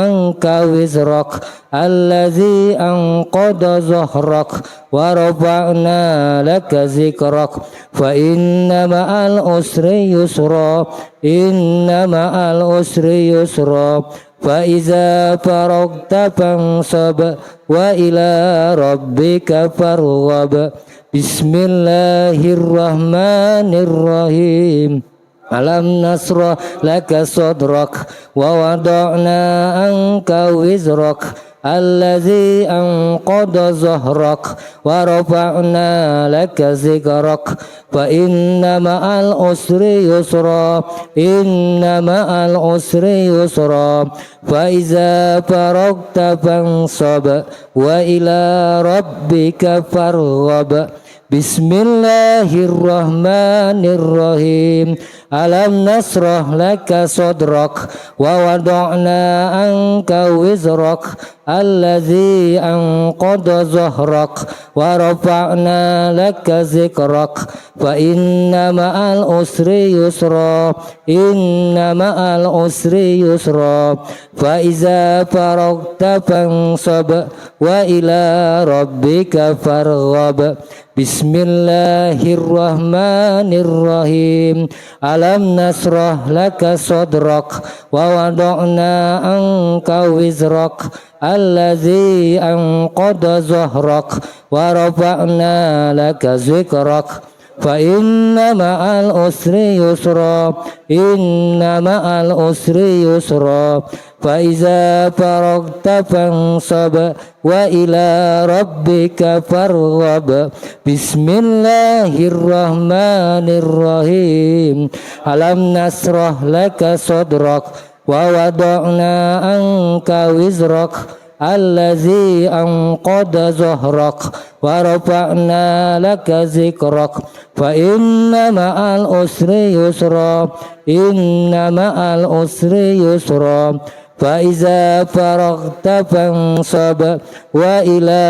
anka wizrak allazi anqada zahrak wa rafa'na laka zikrak fa inna ma'al usri yusra inna ma'al usri yusra fa iza faragta fansab wa ila rabbika farghab. Bismillahirrahmanirrahim. Alam nasrah laka sadrak wa wada'na anka wizrak allazi anqada zahrak wa rafa'na laka zikrak fa inna ma'al usri yusra inna ma'al usri yusra fa iza faragta fansab wa ila rabbika farghab. Bismillahirrahmanirrahim. Alam nasrah laka sadrak wa wada'na anka wizrak allazi anqada zahrak wa rafa'na laka zikrak fa inna ma'al usri yusra inna ma'al usri yusra fa iza faragta fansab wa ila rabbika farghab. Bismillahirrahmanirrahim. Alam nasrah laka sadrak wa wada'na anka wizrak allazi anqada zahrak wa rafa'na laka zikrak fa inna ma'al usri yusra inna ma'al usri yusra fa iza faragta fansab wa ila rabbika farghab. Bismillahirrahmanirrahim. Alam nasrah laka sadrak wa wada'na anka wizrak allazi anqada zahrak wa rafa'na laka zikrak fa inna ma'al usri yusra inna ma'al usri yusra فإذا فرغت فانصب وإلى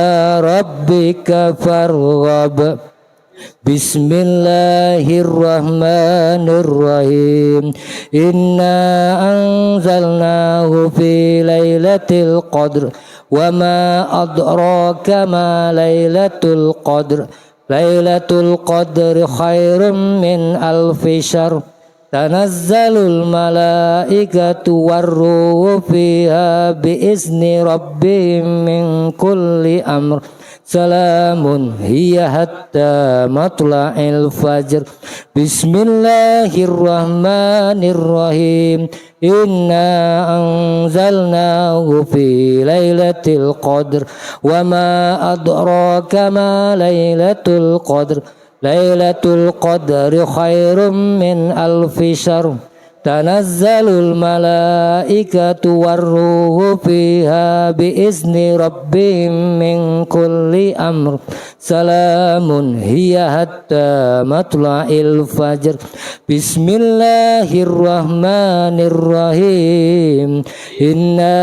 ربك فارغب بسم الله الرحمن الرحيم إنا أنزلناه في ليلة القدر وما أدراك ما ليلة القدر ليلة القدر خير من ألف شهر تنزل الملائكة والروح فيها بإذن ربهم من كل أمر سلام هي حتى مطلع الفجر بسم الله الرحمن الرحيم إنا أنزلناه في ليلة القدر وما أدراك ما ليلة القدر ليلة القدر خير من ألف شهر تنزل الملائكة والروح فيها بإذن ربهم من كل أمر سلام هي حتى مطلع الفجر بسم الله الرحمن الرحيم إنا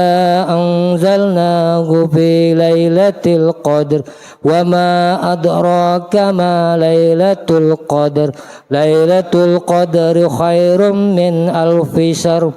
أنزلناه في ليلة القدر وما أدراك ما ليلة القدر ليلة القدر خير من ألف شهر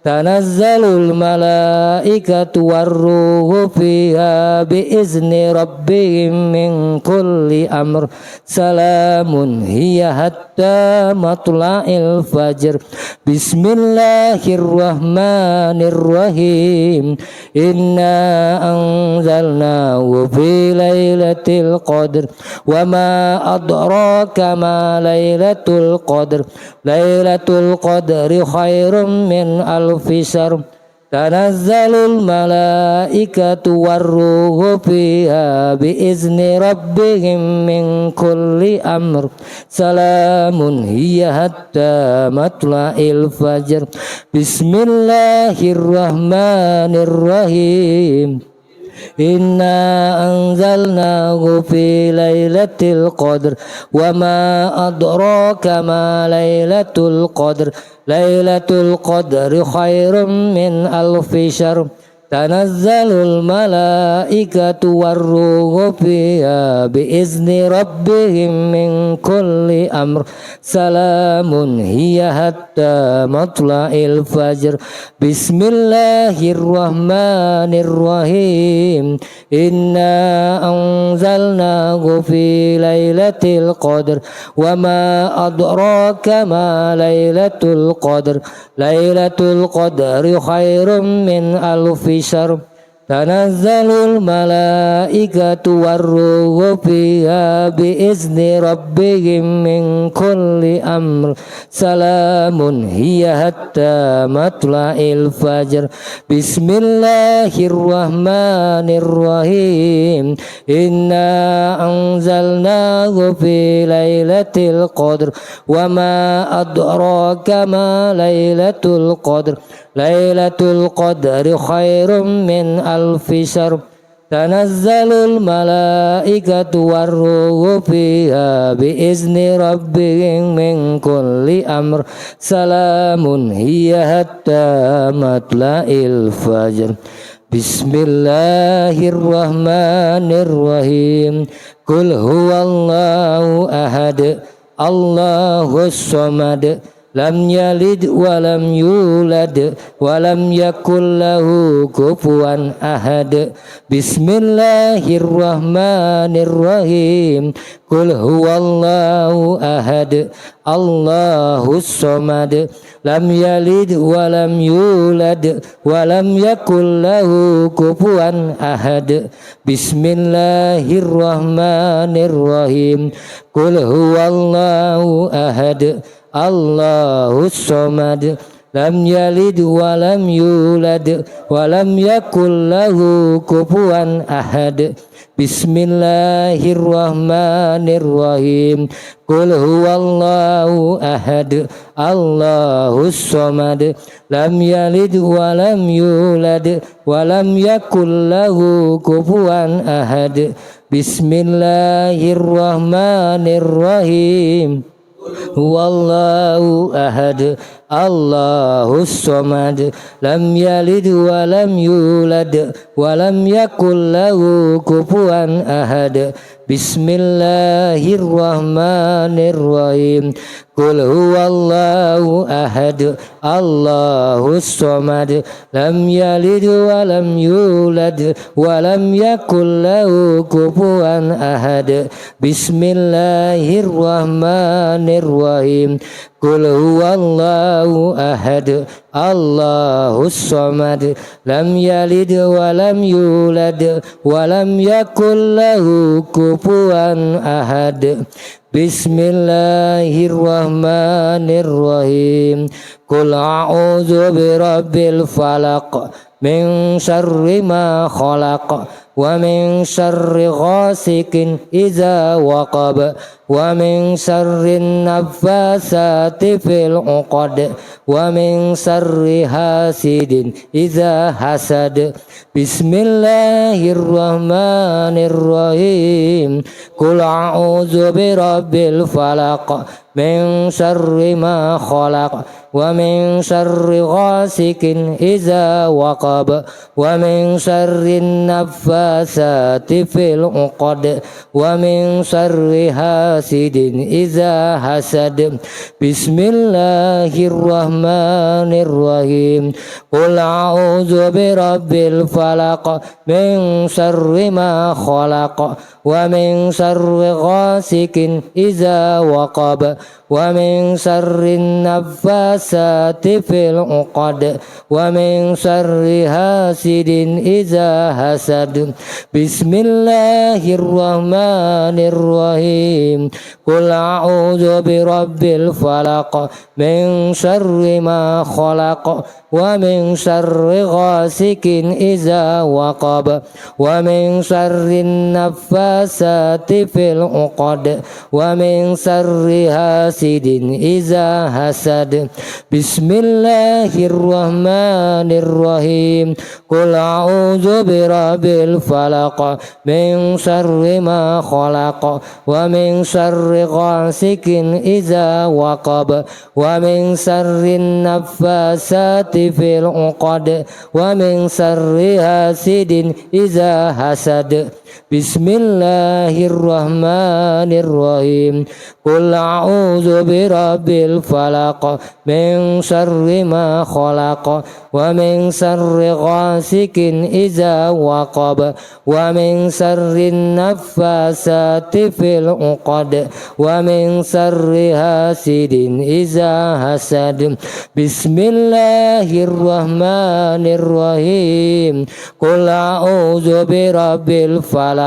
تنزل الملائكة والروح فيها بإذن ربهم من كل أمر سلام هي حتى مطلع الفجر بسم الله الرحمن الرحيم إنا أنزلناه في ليلة القدر وما أدراك ما ليلة القدر ليلة القدر خير من ألف شهر تنزل الملائكة والروح فيها بإذن ربهم من كل أمر سلام هي حتى مطلع الفجر بسم الله الرحمن الرحيم إنا أنزلناه في ليلة القدر وما أدراك ما ليلة القدر ليلة القدر خير من ألف شهر تنزل الملائكة والروح فيها بإذن ربهم من كل أمر سلام هي حتى مطلع الفجر بسم الله الرحمن الرحيم إنا أنزلناه في ليلة القدر وما أدراك ما ليلة القدر ليلة القدر خير من ألف شهر تنزل الملائكة والروح فيها بإذن ربهم من كل أمر سلام هي حتى مطلع الفجر بسم الله الرحمن الرحيم إنا أنزلناه في ليلة القدر وما أدراك ما ليلة القدر ليلة القدر خير من ألف شهر تنزل الملائكة والروح فيها بإذن ربهم من كل أمر سلام هي حتى مطلع الفجر بسم الله الرحمن الرحيم قل هو الله أحد الله الصمد lam yalid walam yulad walam yakul lahu kufuwan ahad bismillahirrahmanirrahim qul huwallahu ahad allahus samad lam yalid walam yulad walam yakul lahu kufuwan ahad bismillahirrahmanirrahim qul huwallahu ahad Allahus samad lam yalid walam yulad walam yakul lahu kufuwan ahad bismillahirrahmanirrahim qul huwallahu ahad Allahus samad lam yalid walam yulad walam yakul lahu kufuwan ahad bismillahirrahmanirrahim Wallahu ahad Allahus somad lam yalid wa lam yulad wa lam yakul lahu kufuwan ahad. Bismillahirrahmanirrahim. Qul huwallahu ahad Allahus somad lam yalid wa lam yulad wa lam yakul lahu kufuwan ahad. Bismillahirrahmanirrahim. Qul huwallahu ahad Allahus somad lam yalid wa lam yulad wa lam yakul lahu kufuwan ahad. Bismillahirrahmanirrahim. Qul a'udzu birabbil falaq min syarri ma khalaq wa min syarri ghasikin idza waqab wa min syarri naffasati fil 'uqad wa min syarri hasidin idza hasad. Bismillahirrahmanirrahim. Qul a'udzu birabbil falaq min syarri ma khalaq wa min syarri ghasikin idza waqab wa min syarri naffasati fil 'uqad wa min syarri hasidin idza hasad. Bismillahirrahmanirrahim. Qul a'udzu birabbil falaq min syarri ma khalaq wa min syarri ghasikin idza waqab wa min syarri naffasati fil 'uqad wa min syarri hasidin idza hasad. Bismillahirrahmanirrahim. Qul a'udzu birabbil falaq min syarri ma khalaq wa min syarri ghasikin idza waqab wa min syarri naffasati fil 'uqad wa min syarri hasidin idza hasad. Bismillahirrahmanirrahim. Qul a'udzu birabbil falaq min syarri ma khalaq wa min syarri ghasikin idza waqab wa min syarri naffasati fil 'uqad wa min syarri hasidin idza hasad. Bismillahirrahmanirrahim. Qul a'udzu birabbil falaq min syarri ma khalaq wa min syarri ghasikin idza waqab wa min syarri naffasati fil 'uqad wa min syarri hasidin idza hasad. Bismillahirrahmanirrahim. Qul a'udzu birabbil falaq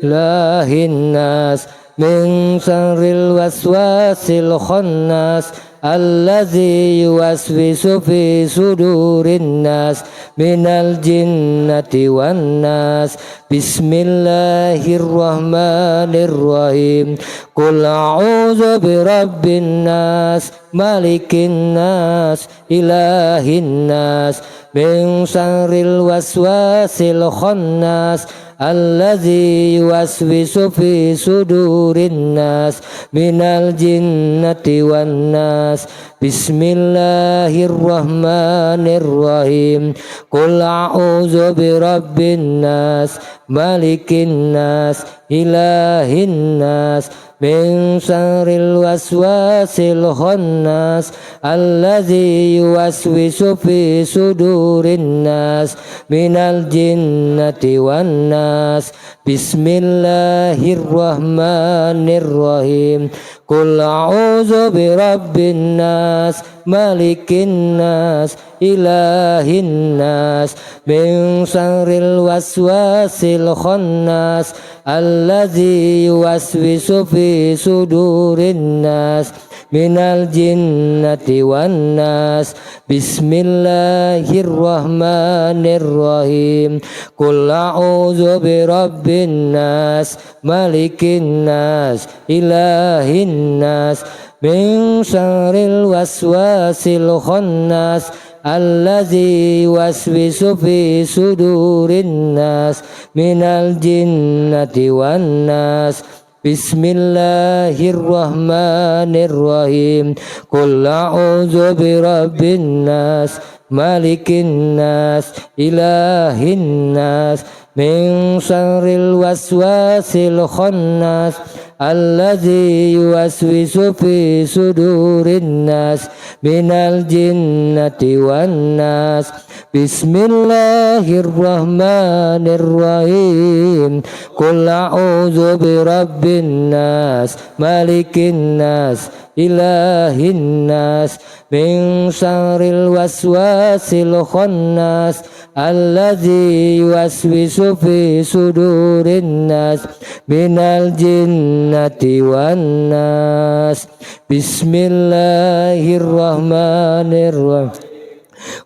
ilahin nas min syarril waswasil khannas allazi yuwaswisu fi sudurin nas minal jinnati wan nas. Bismillahirrahmanirrahim. Qul a'udzu birabbin nas malikin nas ilahin nas min syarril waswasil khannas allazi yuwaswisu fi sudurin nas minal jinnati wan nas. Bismillahirrahmanirrahim. Qul a'udzu birabbin nas malikin nas ilahin nas min syarril waswasil khannas allazi yuwaswisu fi sudurin nas minal jinnati wan nas. Bismillahirrahmanirrahim. Qul a'udzu birabbin nas malikin nas ilahin nas min syarril waswasil khannas allazi yuwaswisu fi sudurin nas minal jinnati wan nas. Bismillahirrahmanirrahim. Qul a'udzu birabbin nas malikin nas ilahin nas min syarril waswasil khannas allazi yuwaswisu fi sudurin nas minal jinnati wan nas. Bismillahirrahmanirrahim. Qul a'udzu birabbin nas, malikin nas, ilahin nas, min syarril waswasil khannas, alladzi yuwaswisu fi sudurin nas, minal jinnati wan nas. Bismillahirrahmanirrahim. Qul a'udzu birabbin nas, malikin nas, ilahin nas, min syarril waswasil khannas, alladzi yuwaswisu fi sudurin nas, minal jinnati wan nas. Bismillahirrahmanirrahim.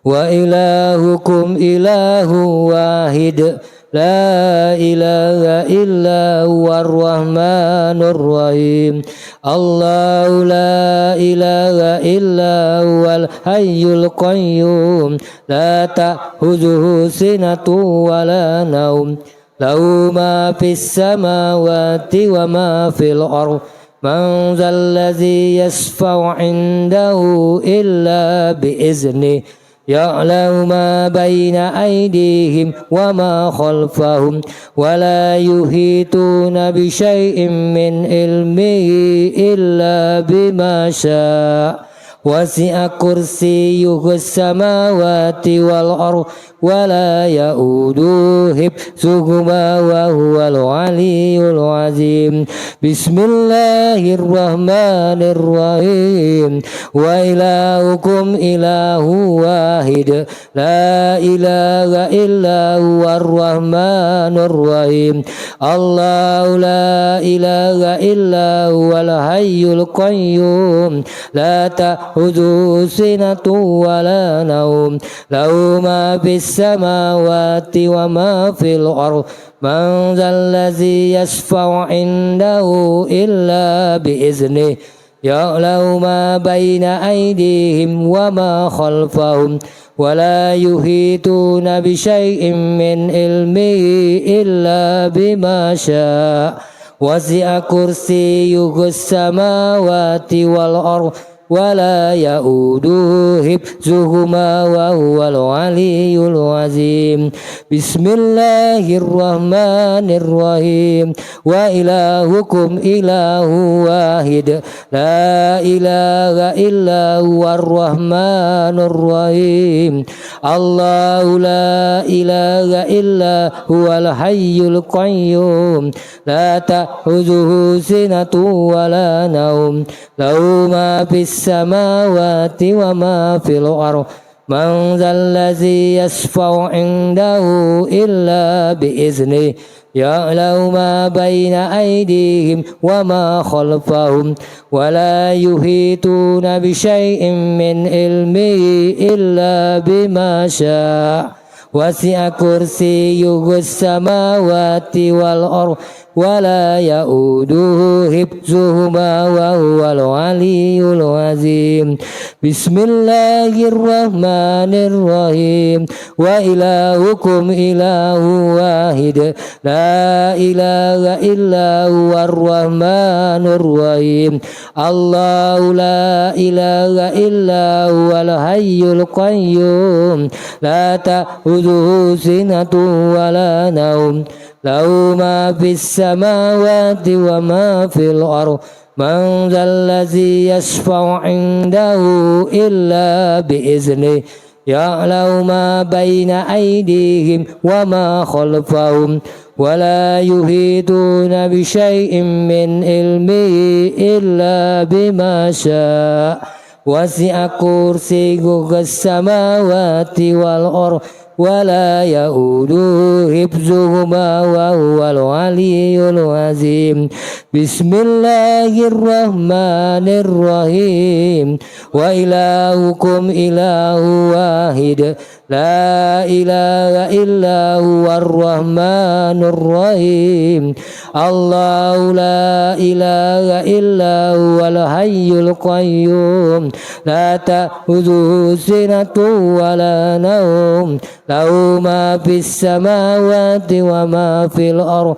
Wa ilahukum ilahu wahid, la ilaha illa huwar rahmanur rahim. Allahu la ilaha illa huwal hayyul qayyum, la ta'khudhuhu sinatun wa la naum, lahu ma fis samawati wa ma fil ardh. Man dzalladzi yashfa'u 'indahu illa bi'idznih, ya'lamu ma baina aydihim wa ma khalfahum, wa la yuhituna bi syai'in min ilmihi illa bima syaa'. Wasi'a kursiyyuhus samawati wal ardh, wa la ya'uduhu hifdzuhuma wa huwal 'aliyyul 'azim. Bismillahirrahmanirrahim. Wa ilahukum ilahu wahid, la ilaha illa huwar rahmanur rahim. Allahu la ilaha illa huwal hayyul qayyum, la ta'khudhuhu sinatun wa la naum, lahu ma fis samawati wa ma fil ardh. Man dzalladzi yashfa'u 'indahu illa bi'idznih, ya'lamu ma baina aydihim wa ma khalfahum, wa la yuhituna bi syai'in min ilmihi illa bima syaa'. Wasi'a kursiyyuhus samawati wal ardh, wa la ya'uduhu hifdzuhuma wa huwal 'aliyyul 'azim. Bismillahirrahmanirrahim. Wa ilahukum ilahu wahid, la ilaha illa huwar rahmanur rahim. Allahu la ilaha illa huwal hayyul qayyum, la ta'khudhuhu sinatun wa la naum, lahu ma fis samawati wa ma fil ardh. Man dzalladzi yashfa'u 'indahu illa bi'idznih, ya'lamu ma baina aydihim wa ma khalfahum, wa la yuhituna bi syai'in min ilmihi illa bima syaa'. Wasi'a kursiyyuhus samawati wal ardh, wa la ya'uduhu hifdzuhuma wa huwal 'aliyyul 'azim. Bismillahirrahmanirrahim. Wa ilahukum ilahu wahid, la ilaha illa huwar rahmanur rahim. Allahu la ilaha illa huwal hayyul qayyum, la ta'khudhuhu sinatun wa la naum, lahu ma fis samawati wa ma fil ardh. Man dzalladzi yashfa'u 'indahu illa bi'idznih, ya'lamu ma baina aydihim wa ma khalfahum, wa la yuhituna bi syai'in min ilmihi illa bima syaa'. Wasi'a kursiyyuhus samawati wal ardh, wa la ya'uduhu hifdzuhuma wa huwal 'aliyyul 'azim. Bismillahirrahmanirrahim. Wa ilahukum ilahu wahid, la ilaha illa huwar rahmanur rahim. Allahu la ilaha illa huwal hayyul qayyum, la ta'khudhuhu sinatun wa la naum, lahu ma fis samawati wa ma fil ardh.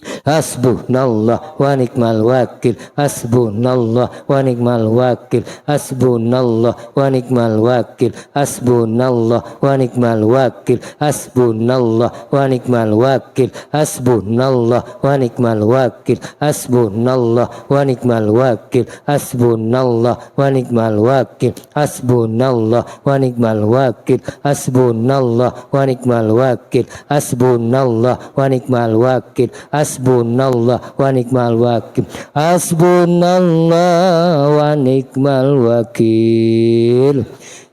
Hasbunallah wa ni'mal wakil. Hasbunallah wa ni'mal wakil. Hasbunallah wa ni'mal wakil. Hasbunallah wa ni'mal wakil. Hasbunallah wa ni'mal wakil. Hasbunallah wa ni'mal wakil. Hasbunallah wa ni'mal wakil. Hasbunallah wa ni'mal wakil. Hasbunallah wa ni'mal wakil. Hasbunallah wa ni'mal wakil. Hasbunallah wa ni'mal wakil. Hasbunallah wa ni'mal wakil. Hasbunallah wa ni'mal wakil.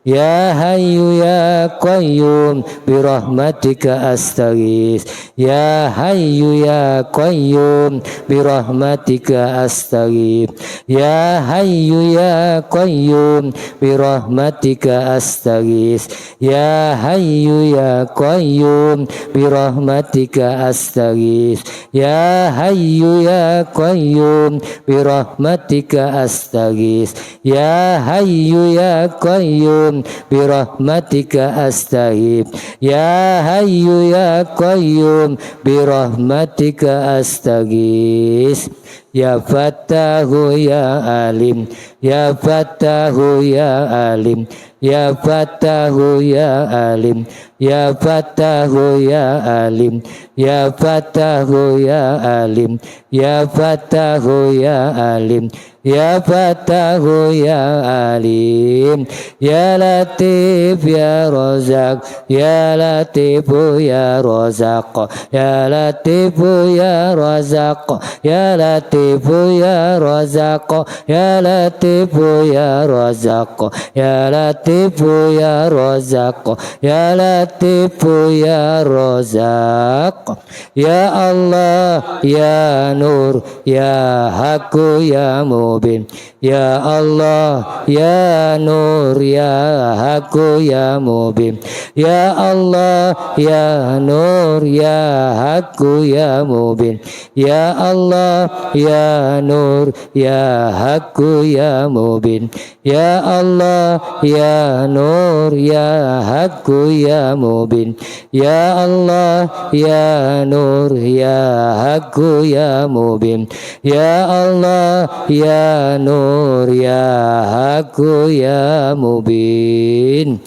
Ya Hayyu ya Qayyum birahmatika astaghis. Ya Hayyu ya Qayyum birahmatika astaghis. Ya Hayyu ya Qayyum birahmatika astaghis. Ya Hayyu ya Qayyum birahmatika astaghis. Ya Hayyu ya Qayyum birahmatika astaghis. Ya Hayyu ya Qayyum birahmatika astaghith. Ya Hayyu ya Qayyum birahmatika astaghith. Ya Fattahu ya Alim. Ya Fattahu ya Alim. Ya Fattahu ya Alim. Ya Fattahu ya Alim. Ya Fattahu ya Alim. Ya Fattahu ya Alim. Ya Fattahu ya Alim. Ya Latif ya Razak. Ya Latifu ya Razak. Ya Latifu ya Razak. Ya Latifu ya Razak. Ya Latifu ya Razak. Ya Latifu ya Razak. Ya Latifu ya Razak. Ya Allah ya Nur ya Haqqu ya Mubin. Ya Allah ya Nur ya Haqqu ya Mubin. Ya Allah ya Nur ya Haqqu ya Mubin. Ya Allah ya Nur ya Haqqu ya Mubin. Ya Allah ya Nur ya Haqqu ya Mubin. Ya Allah ya Nur ya Haqqu ya Mubin. Ya Allah ya Nur ya Haqqu ya Mubin.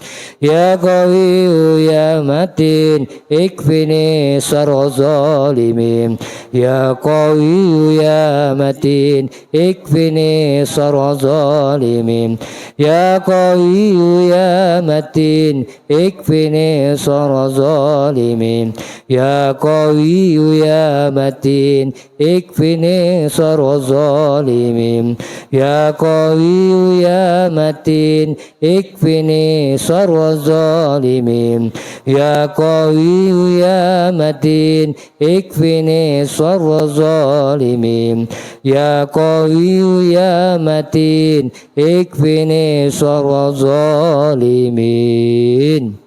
Ya Qawiyyu ya Matin ikfini syarra zalimin. Ya Qawiyyu ya Matin ikfini syarra zalimin. Ya Qawiyyu ya Matin ikfini syarra zalimin. Ya Qawiyyu ya Matin ikfini syarra zalimin. Ya Qawiyyu ya Matin ikfini syarra zalimin. Ya Qawiyyu ya Matin ikfini syarra zalimin. Ya Qawiyyu ya Matin ikfini syarra zalimin.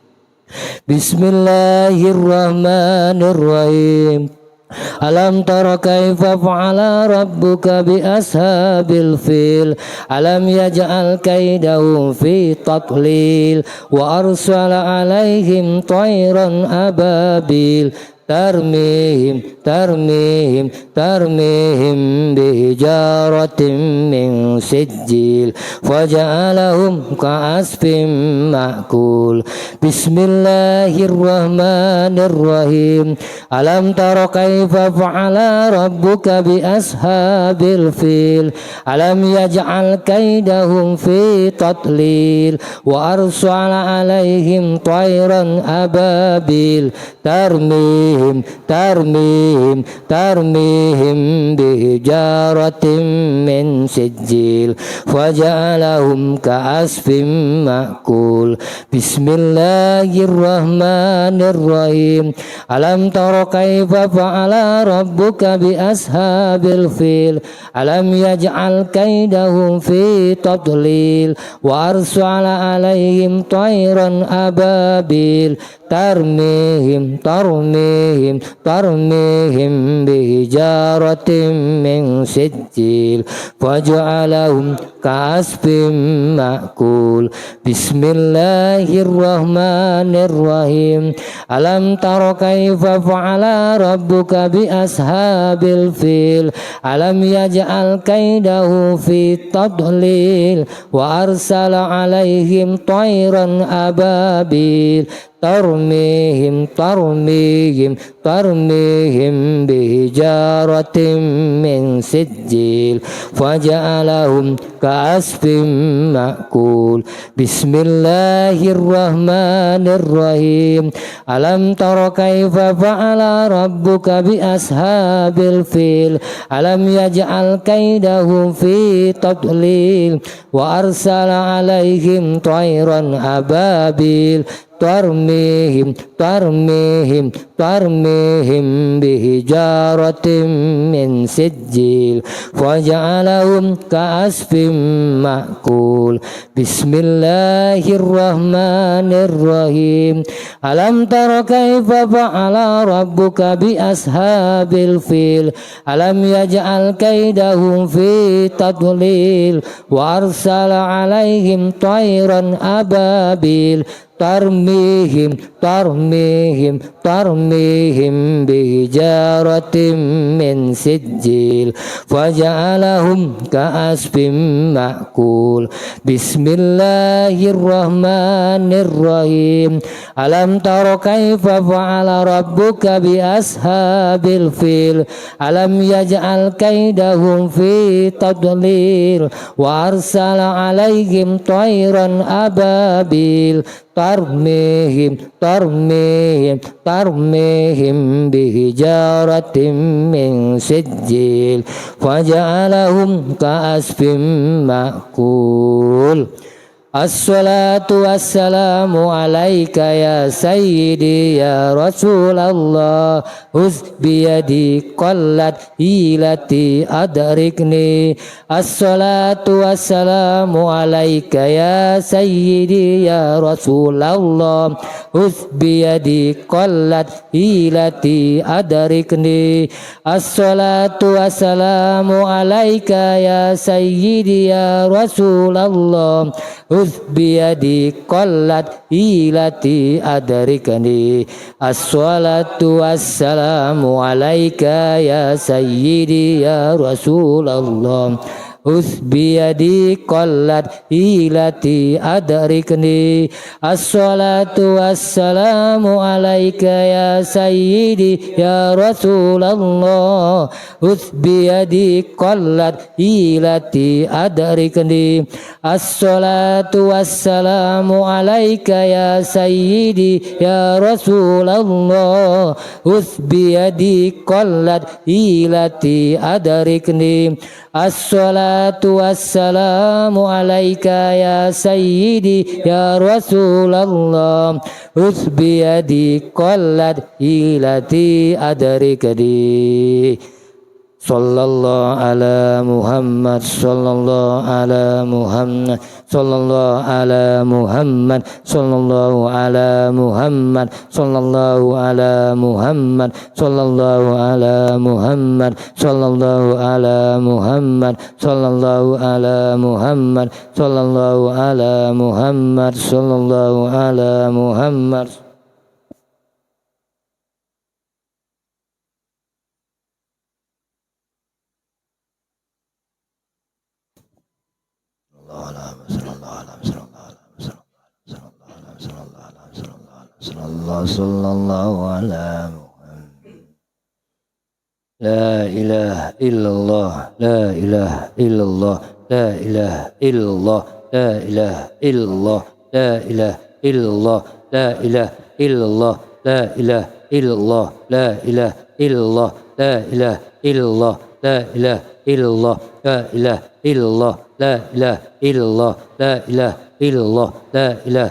Bismillahirrahmanirrahim. Alam tara kaifa fa'ala rabbuka bi ashabil fil. Alam yaj'al kaidahum fi tadlil wa arsala alaihim tayran ababil tarmihim tarmihim tarmihim bihijaratin min sijil faja'alahum ka'asfin ma'kul. Bismillahirrahmanirrahim. Alam tara kaifa fa'ala rabbuka bi ashabil fil. Alam yaj'al kaidahum fi tadlil wa arsala alaihim tayran ababil tarmihim tarmihim tarmihim bihijaratin min sijil faja'alahum ka'asfin ma'kul. Bismillahirrahmanirrahim. Alam tara kaifa fa'ala rabbuka bi ashabil fil. Alam yaj'al kaidahum fi tadlil wa arsala alaihim tayran ababil ترميهم بحجارة من سجيل فجعلهم كعصف مأكول بسم الله الرحمن الرحيم ألم تر كيف فعل ربك بأصحاب الفيل ألم يجعل كيده في تضليل وأرسل عليهم طيرا أبابيل ترميهم بحجارة من سجيل فجعلهم كعصف مأكول بسم الله الرحمن الرحيم ألم تر كيف فعل ربك بأصحاب الفيل ألم يجعل كيدهم في تضليل وأرسل عليهم طيرا أبابيل ترميهم بحجارة من سجيل فجعلهم كعصف مأكول بسم الله الرحمن الرحيم ألم تر كيف فعل ربك بأصحاب الفيل ألم يجعل كيدهم في تضليل وأرسل عليهم طيرا أبابيل ترميهم بحجارة من سجيل فجعلهم كعصف مأكول بسم الله الرحمن الرحيم ألم تر كيف فعل ربك بأصحاب الفيل ألم يجعل كيدهم في تضليل وأرسل عليهم طيرا أبابيل ترميهم بحجارة من سجيل فجعلهم كعصف مأكول الصلاة والسلام عليك يا سيدي يا رسول الله خذ بيدي قلت حيلتي أدركني الصلاة والسلام عليك يا سيدي يا رسول الله خذ بيدي قلت حيلتي أدركني الصلاة والسلام عليك يا سيدي يا رسول الله خذ بيدي قلت حيلتي أدركني الصلاة والسلام عليك يا سيدي يا رسول الله خذ بيدي قلت حيلتي أدركني الصلاة والسلام عليك يا سيدي يا رسول الله خذ بيدي قلت حيلتي أدركني الصلاة والسلام عليك يا سيدي يا رسول الله خذ بيدي قلت حيلتي أدركني الصلاة والسلام عليك يا سيدي يا رسول الله خذ بيدي قلت حيلتي أدركني صلى الله على محمد صلى الله على محمد صلى الله على محمد صلى الله على محمد صلى الله على محمد صلى الله على محمد صلى الله على محمد صلى الله على محمد صلى الله على محمد صلى الله على محمد صلى الله على محمد لا إله إلا الله لا إله إلا الله لا إله إلا الله لا إله إلا الله لا إله إلا الله لا إله إلا الله لا إله إلا الله لا إله إلا الله لا إله إلا الله لا إله إلا الله لا إله إلا الله لا إله إلا الله لا إله إلا الله لا إله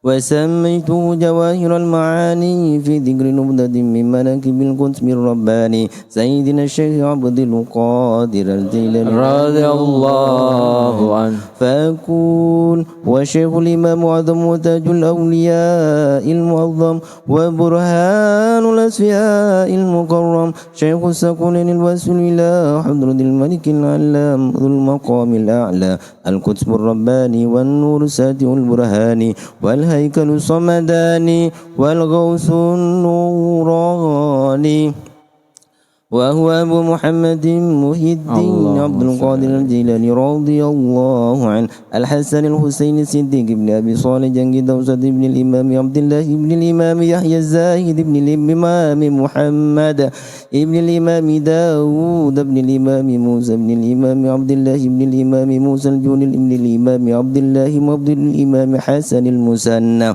وسميته جواهر المعاني في ذكر نبذة من مناكب القطب الرباني سيدنا الشيخ عبد القادر الجيلاني رضي الله عنه. فأقول وشيخ الإمام أعظم وتاج الأولياء المعظم وبرهان الأصفياء المكرم شيخ السكونين الواسل إلى حضرة الملك العلام ذو المقام الأعلى القطب الرباني والنور الساتئ البرهاني والهيكل الصمداني والغوث النوراني وهو أبو محمد محي الدين عبد القادر الجيلاني رضي الله عنه الحسن الحسين الصديق بن أبي صالح جنجي دوسة بن الإمام عبد الله بن الإمام يحيى الزاهد بن الإمام محمد ابن الإمام داود بن الإمام موسى بن الإمام عبد الله بن الإمام موسى الجون بن الإمام عبد الله عبد الإمام حسن المثنى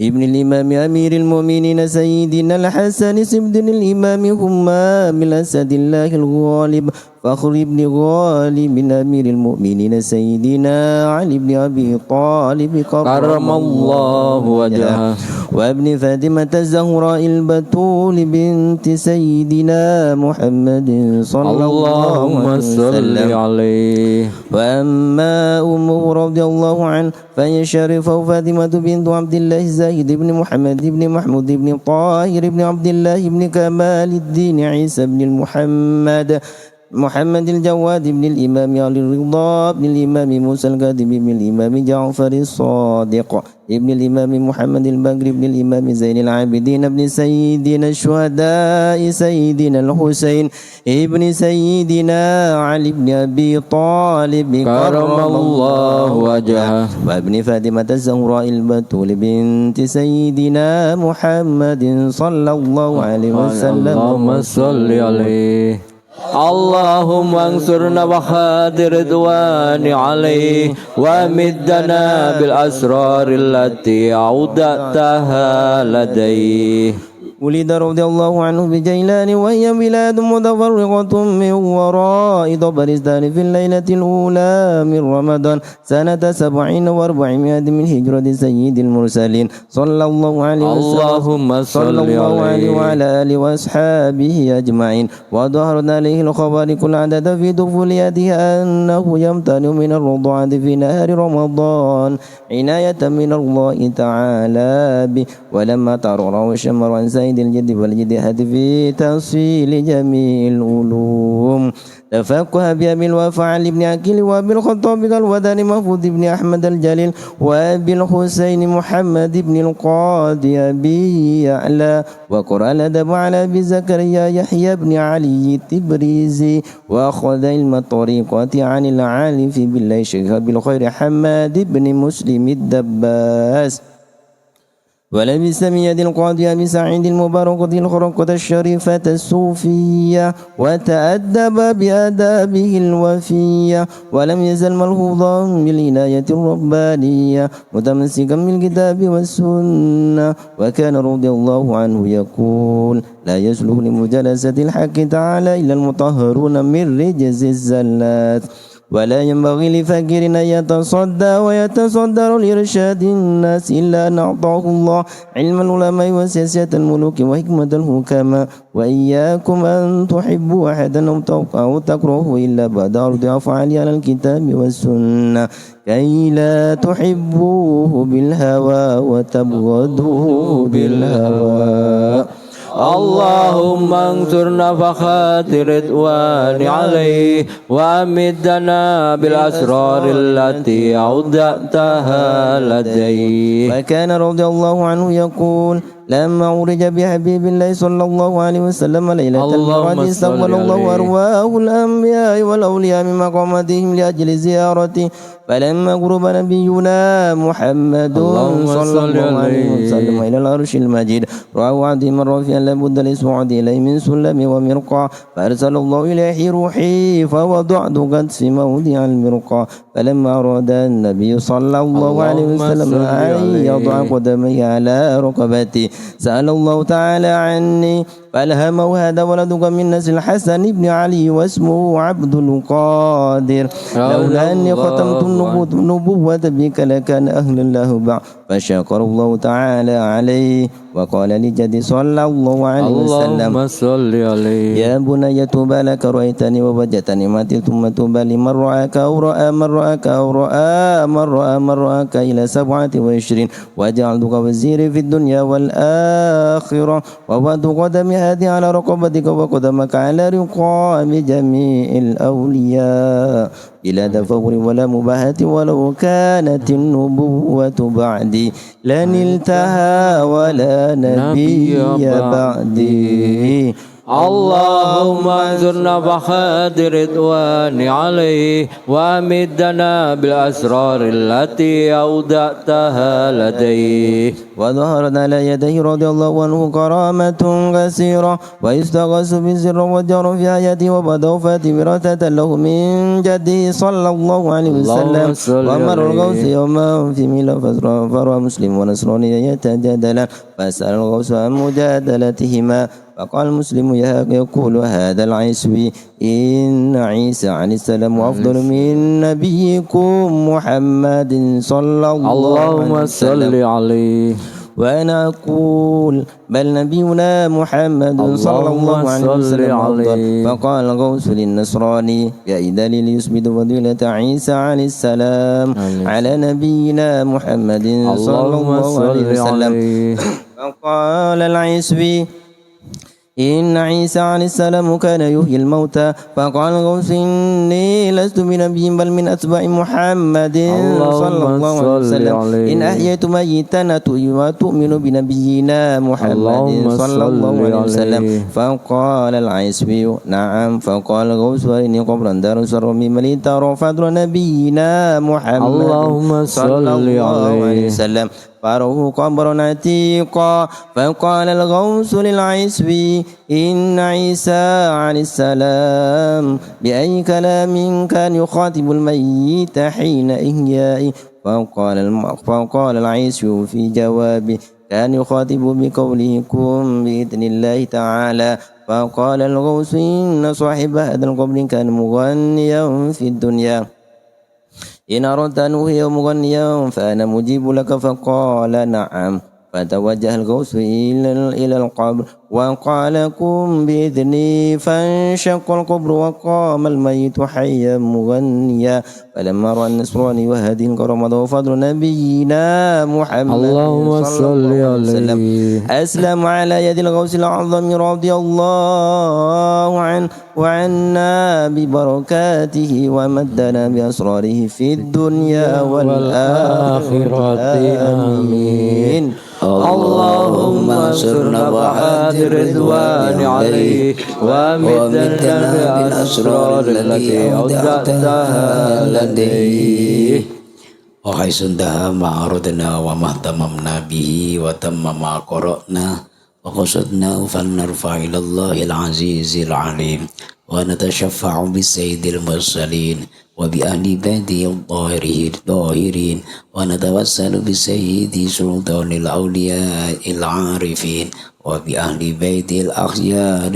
ابن الإمام أمير المؤمنين سيدنا الحسن سبد الإمام همام الأسد الله الغالب فخر ابن غالب من أمير المؤمنين سيدنا علي بن أبي طالب كرم الله وجهه وابن فاطمة الزهراء البتول بنت سيدنا محمد صلى الله عليه وسلم عليه. وأما أمه رضي الله عنه فهي شريفة فاطمة بنت عبد الله الزاهد بن محمد بن محمود بن طاهر بن عبد الله بن كمال الدين عيسى بن محمد الجواد بن الإمام علي الرضا بن الإمام موسى الكاظم بن الإمام جعفر الصادق ابن الإمام محمد البكر بن الإمام زين العابدين بن سيدنا الشهداء سيدنا الحسين ابن سيدنا علي بن أبي طالب كرم الله وجهه وابن فاطمة الزهراء البتول بنت سيدنا محمد صلى الله عليه وسلم اللهم صل عليه. اللهم انصرنا وخاذ رضوان عليه وامدنا بالأسرار التي أودعتها لديه. ولد رضي الله عنه بجيلان وهي بلاد متفرقة من وراء طبرستان في الليلة الأولى من رمضان سنة 700 من هجرة سيد المرسلين صلى الله عليه وسلم. اللهم صل عليه وعلى آله وأصحابه أجمعين. وظهرت عليه الخوارق العادة في طفولته أنه يمتنع من الرضاعة في نهار رمضان عناية من الله تعالى به. ولما ترى وشمر عن سيد الجد والجد في تفصيل جميع العلوم تفقه بأبي الوفاء علي بن عقيل وأبي الخطاب الوداني محفوظ بن أحمد الجليل وأبي الحسين محمد بن القاضي أبي يعلى وقرأ الأدب على أبي زكريا يحيى بن علي التبريزي وأخذ علم الطريقة عن العالف بالله شيخ أبي الخير حماد بن مسلم الدباس ولبس من يد القاضي أبي سعيد المبارك الخرقة الشريفة الصوفية وتأدب بآدابه الوفية ولم يزل ملحوظا بالعناية الربانية متمسكا بالكتاب والسنة. وكان رضي الله عنه يقول لا يصلح لمجالسة الحق تعالى إلا المطهرون من رجز الزلات ولا ينبغي لفقير أن يتصدى ويتصدر لإرشاد الناس إلا أن أعطاه الله علم العلماء وسياسة الملوك وحكمة الحكماء. وإياكم أن تحبوا أحدا أو تكرهوا إلا بعد أرض أفعال على الكتاب والسنة كي لا تحبوه بالهوى وتبغضوه بالهوى. اللهم انصر نفخات رضوان عليه وامدنا بالأسرار التي أودعتها لديه. وكان رضي الله عنه يقول لما عرج بحبيب الله صلى الله عليه وسلم ليلة المعراج استقبل الله أرواح الأنبياء والأولياء من مقاماتهم لأجل زيارته فلما قرب نبينا محمد صلى الله عليه وسلم إلى العرش المجيد رأوا عظيما رافعا لابد ليصعد إليه من سلم ومرقى فأرسل الله إليه روحي فوضعت قد في موضع المرقى فلما أراد النبي صلى الله عليه وسلم أن يضع قدميه على ركبتي سأل الله تعالى عني فألهمه هذا ولدك من نسل الحسن بن علي واسمه عبد القادر لولا أني ختمت النبوة بك لكان أهل الله بعد فشكر الله تعالى عليه وقال لجدي صلى الله عليه وسلم اللهم صل عليه يا بني توبى لك رأيتني ووجدتني ماتي ثم توبى لمن رآك أو رأى من رآك أو رأى من رآك إلى 27 وجعلتك وزيري في الدنيا والآخرة ووضع قدمي هذه على رقبتك وقدمك على رقاب جميع الأولياء بلا تفور ولا مباهاة ولو كانت النبوة بعدي لنلتها ولا نبي بعدي اللهم انصرنا بخات رضوان عليه وامدنا بالأسرار التي أودعتها لديه وظهرنا على يديه رضي الله عنه كرامة كثيرة ويستغاث بالسر والجهر في حياته وبعد وفاته وراثة له من جده صلى الله عليه وسلم ومر الغوث يوما في ميلا فرأى مسلم ونصراني يتجادلان فسأل الغوث عن مجادلتهما فقال المسلم يقول هذا العيسوي إن عيسى عليه السلام أفضل من نبيكم محمد صلى الله عليه وسلم اللهم صل عليه وأنا أقول بل نبينا محمد صلى الله عليه وسلم أفضل فقال الغوث للنصراني يا دليل ليثبت فضيلة عيسى عليه السلام على نبينا محمد صلى الله عليه وسلم فقال العيسوي إن عيسى عليه السلام كان يحيي الموتى فقال الغوث إني لست بنبي بل من أتباع محمد صلى الله عليه وسلم إن أحييت ميتا وتؤمن بنبينا محمد صلى الله عليه وسلم فقال العيسوي نعم فقال الغوث أرني قبرا دار الرميم لترى فضل نبينا محمد صلى الله عليه وسلم فأروه قبر عتيقا فقال الغوث للعيسوي إن عيسى عليه السلام بأي كلام كان يخاطب الميت حين إحيائه فقال العيسوي في جوابه كان يخاطب بقوله كن بإذن الله تعالى فقال الغوث إن صاحب هذا القبر كان مغنيا في الدنيا إن أردت أن أحيي مغنيا فأنا مجيب لك فقال نعم فتوجه الغوث إلى القبر وقال قم بإذني فانشق القبر وقام الميت حيا مغنيا فلما رأى النصراني وهذه الكرامة وفضل نبينا محمد صلى الله عليه وسلم أسلم على يد الغوث الأعظم رضي الله عنه وعنا ببركاته ومدنا بأسراره في الدنيا والآخرة آمين اللهم انصرنا بحات رضوان عليه وامدنا بالأسرار التي أودعتها لديه وحيث انتهى ما أردنا وما اهتممنا به وتم ما قرأنا وقصدناه فلنرفع إلى الله العزيز العليم ونتشفع بالسيد المرسلين وبأهل بيته الطاهرين ونتوسل بسيد سلطان الأولياء العارفين وبأهل بيت الأخيار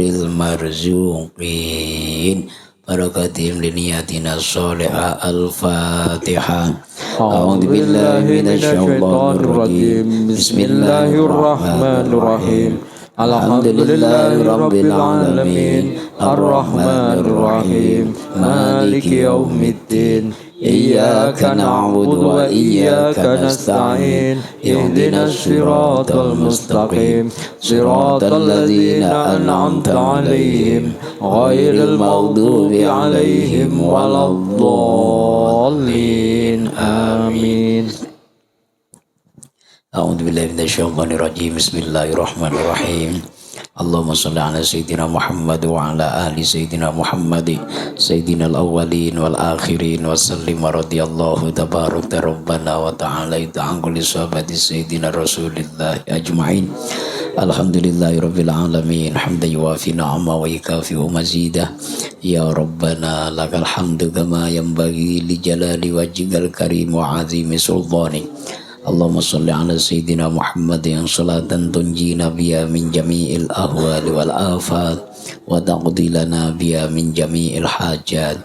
المرزوقين بركاتهم لنياتنا الصالحة الفاتحة أعوذ بالله من الشيطان الرجيم بسم الله الرحمن الرحيم الحمد لله رب العالمين الرحمن الرحيم مالك يوم الدين إياك نعبد وإياك نستعين اهدنا الصراط المستقيم صراط الذين أنعمت عليهم غير المغضوب عليهم ولا الضالين آمين أعوذ بالله من الشيطان الرجيم بسم الله الرحمن الرحيم اللهم صل على سيدنا محمد وعلى آل سيدنا محمد سيدنا الأولين والآخرين وسلم رضي الله تبارك ربنا وتعالى عن كل صحابة سيدنا رسول الله أجمعين الحمد لله رب العالمين حمدا يوافي نعمه ويكافئ مزيده يا ربنا لك الحمد كما ينبغي لجلال وجهك الكريم وعظيم سلطانك Allahumma salli ala Sayyidina Muhammadin salatan tunjina biya min jami'il ahwali wal afat wa taqdi lana biya min jami'il hajat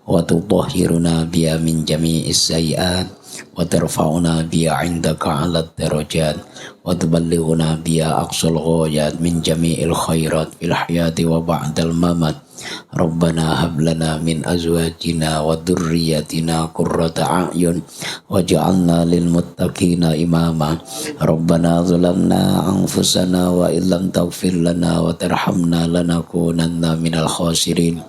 wa tutahhiruna biya min jami'is sayiat wa tarfa'una biya indaka ala darajat wa tuballighuna biya aqsal ghayat min jami'il khairat fil hayati wa ba'dal mamat. Rabbana hab lana min azwajina wa dhurriyyatina qurrata a'yun waj'alna lil muttaqina imama. Rabbana zalamna anfusana wa illam taghfir lana wa tarhamna lanakunanna minal khasirin.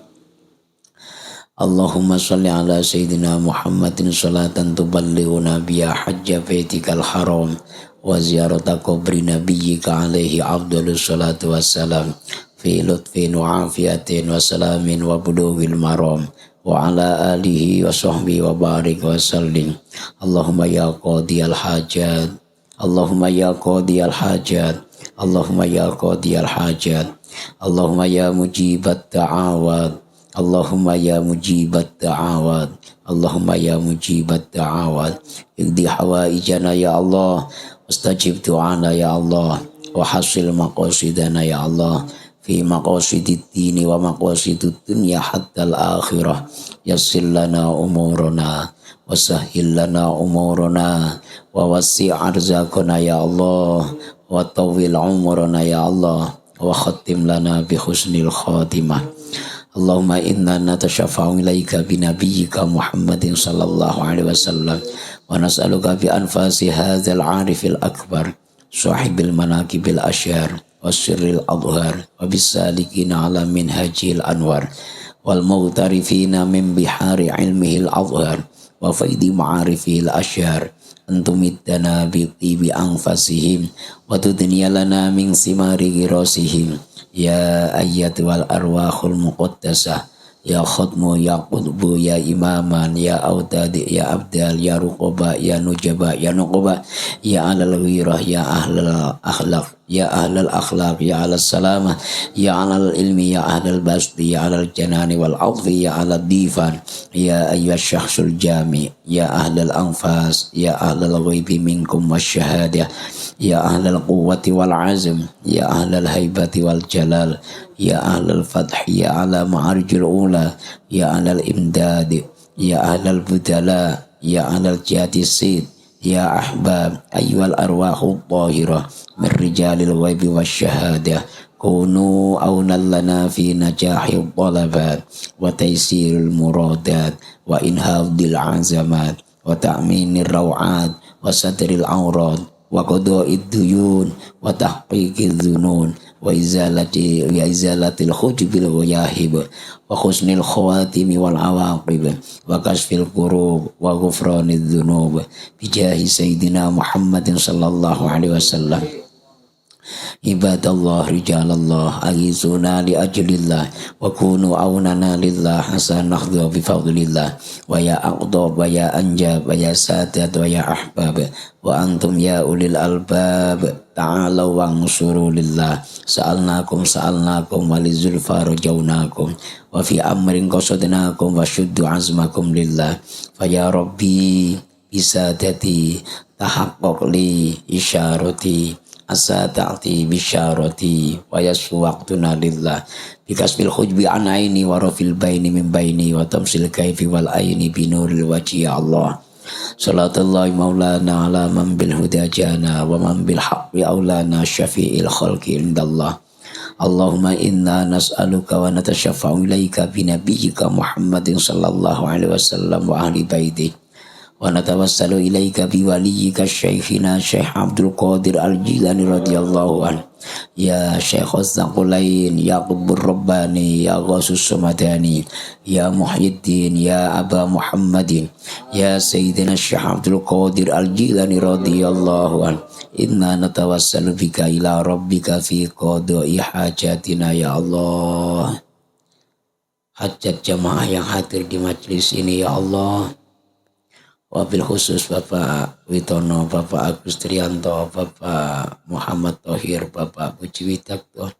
Allahumma salli ala Sayyidina Muhammadin salatan tuballighuna biya hajja baitikal haram wa ziyarata qabri nabiyyika alaihi afdhalus salatu wassalam fi lutfin wa afiyatin wa salamin wa bulughil maram wa ala alihi wa sahbihi wa barik wa sallim. Allahumma ya qadiyal hajat, Allahumma ya qadiyal hajat, Allahumma ya qadiyal hajat, Allahumma ya mujibat da'awat, Allahumma ya mujibat da'awat, Allahumma ya mujibat da'awat, iqdi hawaijana ya Allah, wastajib du'ana ya Allah, wa hasil maqasidana ya Allah, fi maqasidid dini wa maqasidud dunya hatta al-akhirah. Yassir lana umurana wa sahhil lana umurana wa wasi' arzaqana ya Allah, wa tawwil umurana ya Allah, wa khatim lana bi husnil khatimah. Allahumma inna natashafa'u ilaika binabiyyika Muhammadin sallallahu alaihi wasallam wa nas'aluka bi anfasi hadzal 'arifil akbar sahibil manaqibil asyar wasirril adhar wa bisalikina ala minhajil anwar wal mughtarifina min bihari ilmihil adhar wa faidi ma'arifil asyar antumiddana bi tibi anfasihim wa tudniya lana min simari girasihim. Ya ayyatu wal arwahul muqaddasah, ya khutmu, ya qutbu, ya imaman, ya autadi, ya abdal, ya ruqaba, ya nujaba, ya nuqaba, ya alal ghirah, ya ahlal akhlaq, ya ahlal akhlaq, ya alal salamah, ya alal ilmi, ya ahlal basti, ya alal janani wal adfi, ya alal difan, ya ayyuhas syakhsul jami, ya ahlal anfas, ya ahlal ghaibi minkum wasyahadah, ya ahlal quwwati wal azm, ya ahlal haibati wal jalal, ya ahlal fathi, ya ala ma'arijul ula, ya ahlal imdad, ya ahlal budala, ya ahlal jihati sid, ya ahbab ayyuhal arwahul tahirah min rijalil ghaibi wasyahadah, kunu awnan lana fi najahil talabat wa taysiril muradat wa inhadil azamat wa ta'minir raw'at wa sadril awrad wa qada'id duyun wa tahqiqil dhunun wa izalatil hujubil ghayahib wa husnil khawatimi wal awaqib wa kasfil kurub wa ghufranid dhunub bijahi Sayyidina Muhammadin sallallahu alaihi wasallam. Ibadallah rijalallah aghizuna li ajlillah wa kunu aunana lillah hasan nakhdhu bi fadlillah wa ya aqdab wa ya anjab wa ya sadat wa ya ahbab wa antum ya ulil albab ta'ala wa ansuru lillah sa'alnakum walizulfa rajaunakum wa fi amrin qasadnakum wa shuddu azmakum lillah fa ya rabbi bisadati tahaqqaq li isyarati asa ta'ti bisyarati wa yasfu waqtuna lillah bikasbil hujbi an aini wa rafil baini min baini wa tamsil kaifi wal aini binuril wajhi ya Allah. Salatullahi maulana ala man bil huda jana wa man bil haqqi aulana syafi'il khalqi indallah. Allahumma inna nas'aluka wa natashafa'u ilaika binabiyyika Muhammadin sallallahu alaihi wasallam wa ahli baitihi wa natawassalu ilaika biwaliyyika syekhina Syekh Abdul Qadir Al-Jilani radhiyallahu an ya Syekh Az-Zaqulain ya Qutbur Rabbani ya Ghasus Samadani ya Muhyiddin ya Aba Muhammadin ya Sayyidina Syekh Abdul Qadir Al-Jilani radhiyallahu an inna natawassalu bika ila rabbika fi qada'i hajatina ya Allah. Hajat jamaah yang hadir di majlis ini ya Allah, wabil khusus Bapak Witono, Bapak Agus Trianto, Bapak Muhammad Thohir, Bapak Puji Witakto.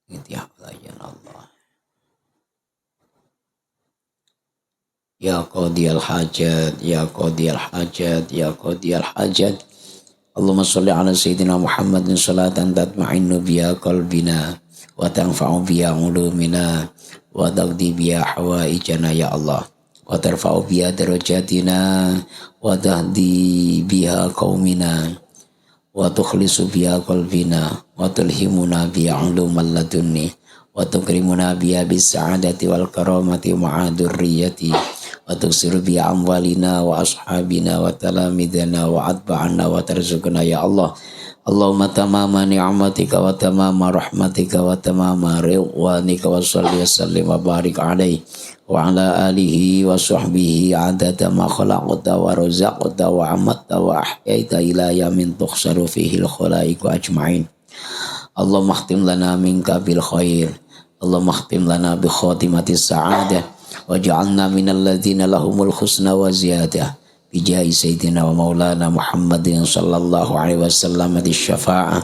Itu ya pelayan Allah. ya qadiyal hajat, ya qadiyal hajat, ya qadiyal hajat. Allahumma sholli ala sayyidina Muhammadin salatan tatma'innu biha qalbina wa tanfa'u biha ulumina wa taqdi biha hawaijana ya Allah, wa tarfa'u biha darajatina wa tahdi biha qaumina wa tukhlisu biha qalbina wa tulhimuna biha ulumal ladunni wa tukrimuna biha bis sa'adati wal karamati ma'a dzurriyyati wa tuksiru bi amwalina wa ashabina wa talamidana wa atba'ana wa tarzuqna ya Allah. Allahumma tamama ni'matika wa tamama rahmatika wa tamama ridwanika wa salli wa sallim wa barik alaihi wa ala alihi wa sahbihi adada ma khalaqta wa razaqta wa amatta wa ahyaita ila yamin tukhsaru fihi al-khalaiqu ajma'in. Allahumma khtim lana minka bil khair, Allahumma khtim lana bi khatimatis sa'adah waj'alna minal ladzina lahumul husna wa ziyadah bijahi sayyidina wa maulana Muhammadin sallallahu alaihi wasallam di syafa'ah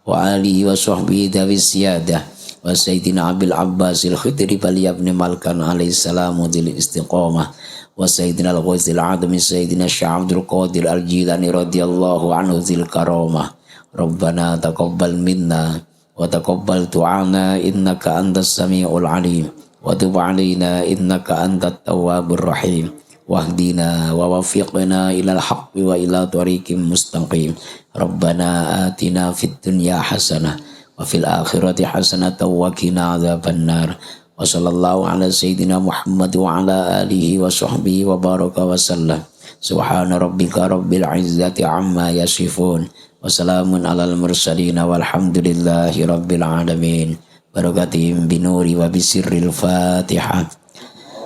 wa alihi wa sahbihi dawi siyadah wa sayyidina Abil Abbas al-Khidri bal ibn Malkan alaihi salamu dil istiqamah wa sayyidina al-Ghuzil adami sayyidina Syekh Abdul Qadir al-Jilani radhiyallahu anhu zil karamah. Rabbana taqabbal minna wa taqabbal du'ana innaka antas samiul alim wa tub alaina innaka antat tawwabur rahim wahdina wa wafiqna ilal haqqi wa ila tariqim mustaqim. Rabbana atina fid dunya hasanah wa fil akhirati hasanatan wa qina adzabannar. Wa sallallahu ala sayyidina Muhammad wa ala alihi wa sahbihi wa baraka wa sallam. Subhana rabbika rabbil izzati amma yasifun wa salamun alal mursalin walhamdulillahi rabbil alamin. Barakatihim binuri wa bisirril Fatihah.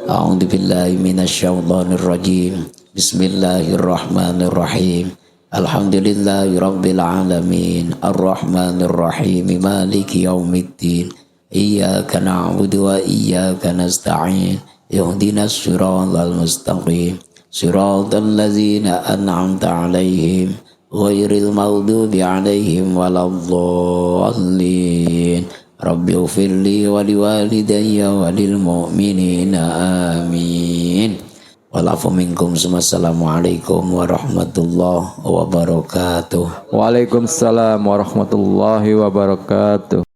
A'udzu billahi minasyaitonir rajim. Bismillahirrahmanirrahim. Alhamdulillahi rabbil alamin. Arrahmanir rahim. Maliki yaumiddin. Iyyaka na'budu wa iyyaka nasta'in. Ihdinas siratal mustaqim. Siratal ladzina an'amta 'alaihim ghairil maghdubi 'alaihim waladdallin. Rabbi ufirli wa liwalidayya wa lil mu'minina amin. Walafu minkum. Assalamualaikum warahmatullahi wabarakatuh. Waalaikumsalam warahmatullahi wabarakatuh.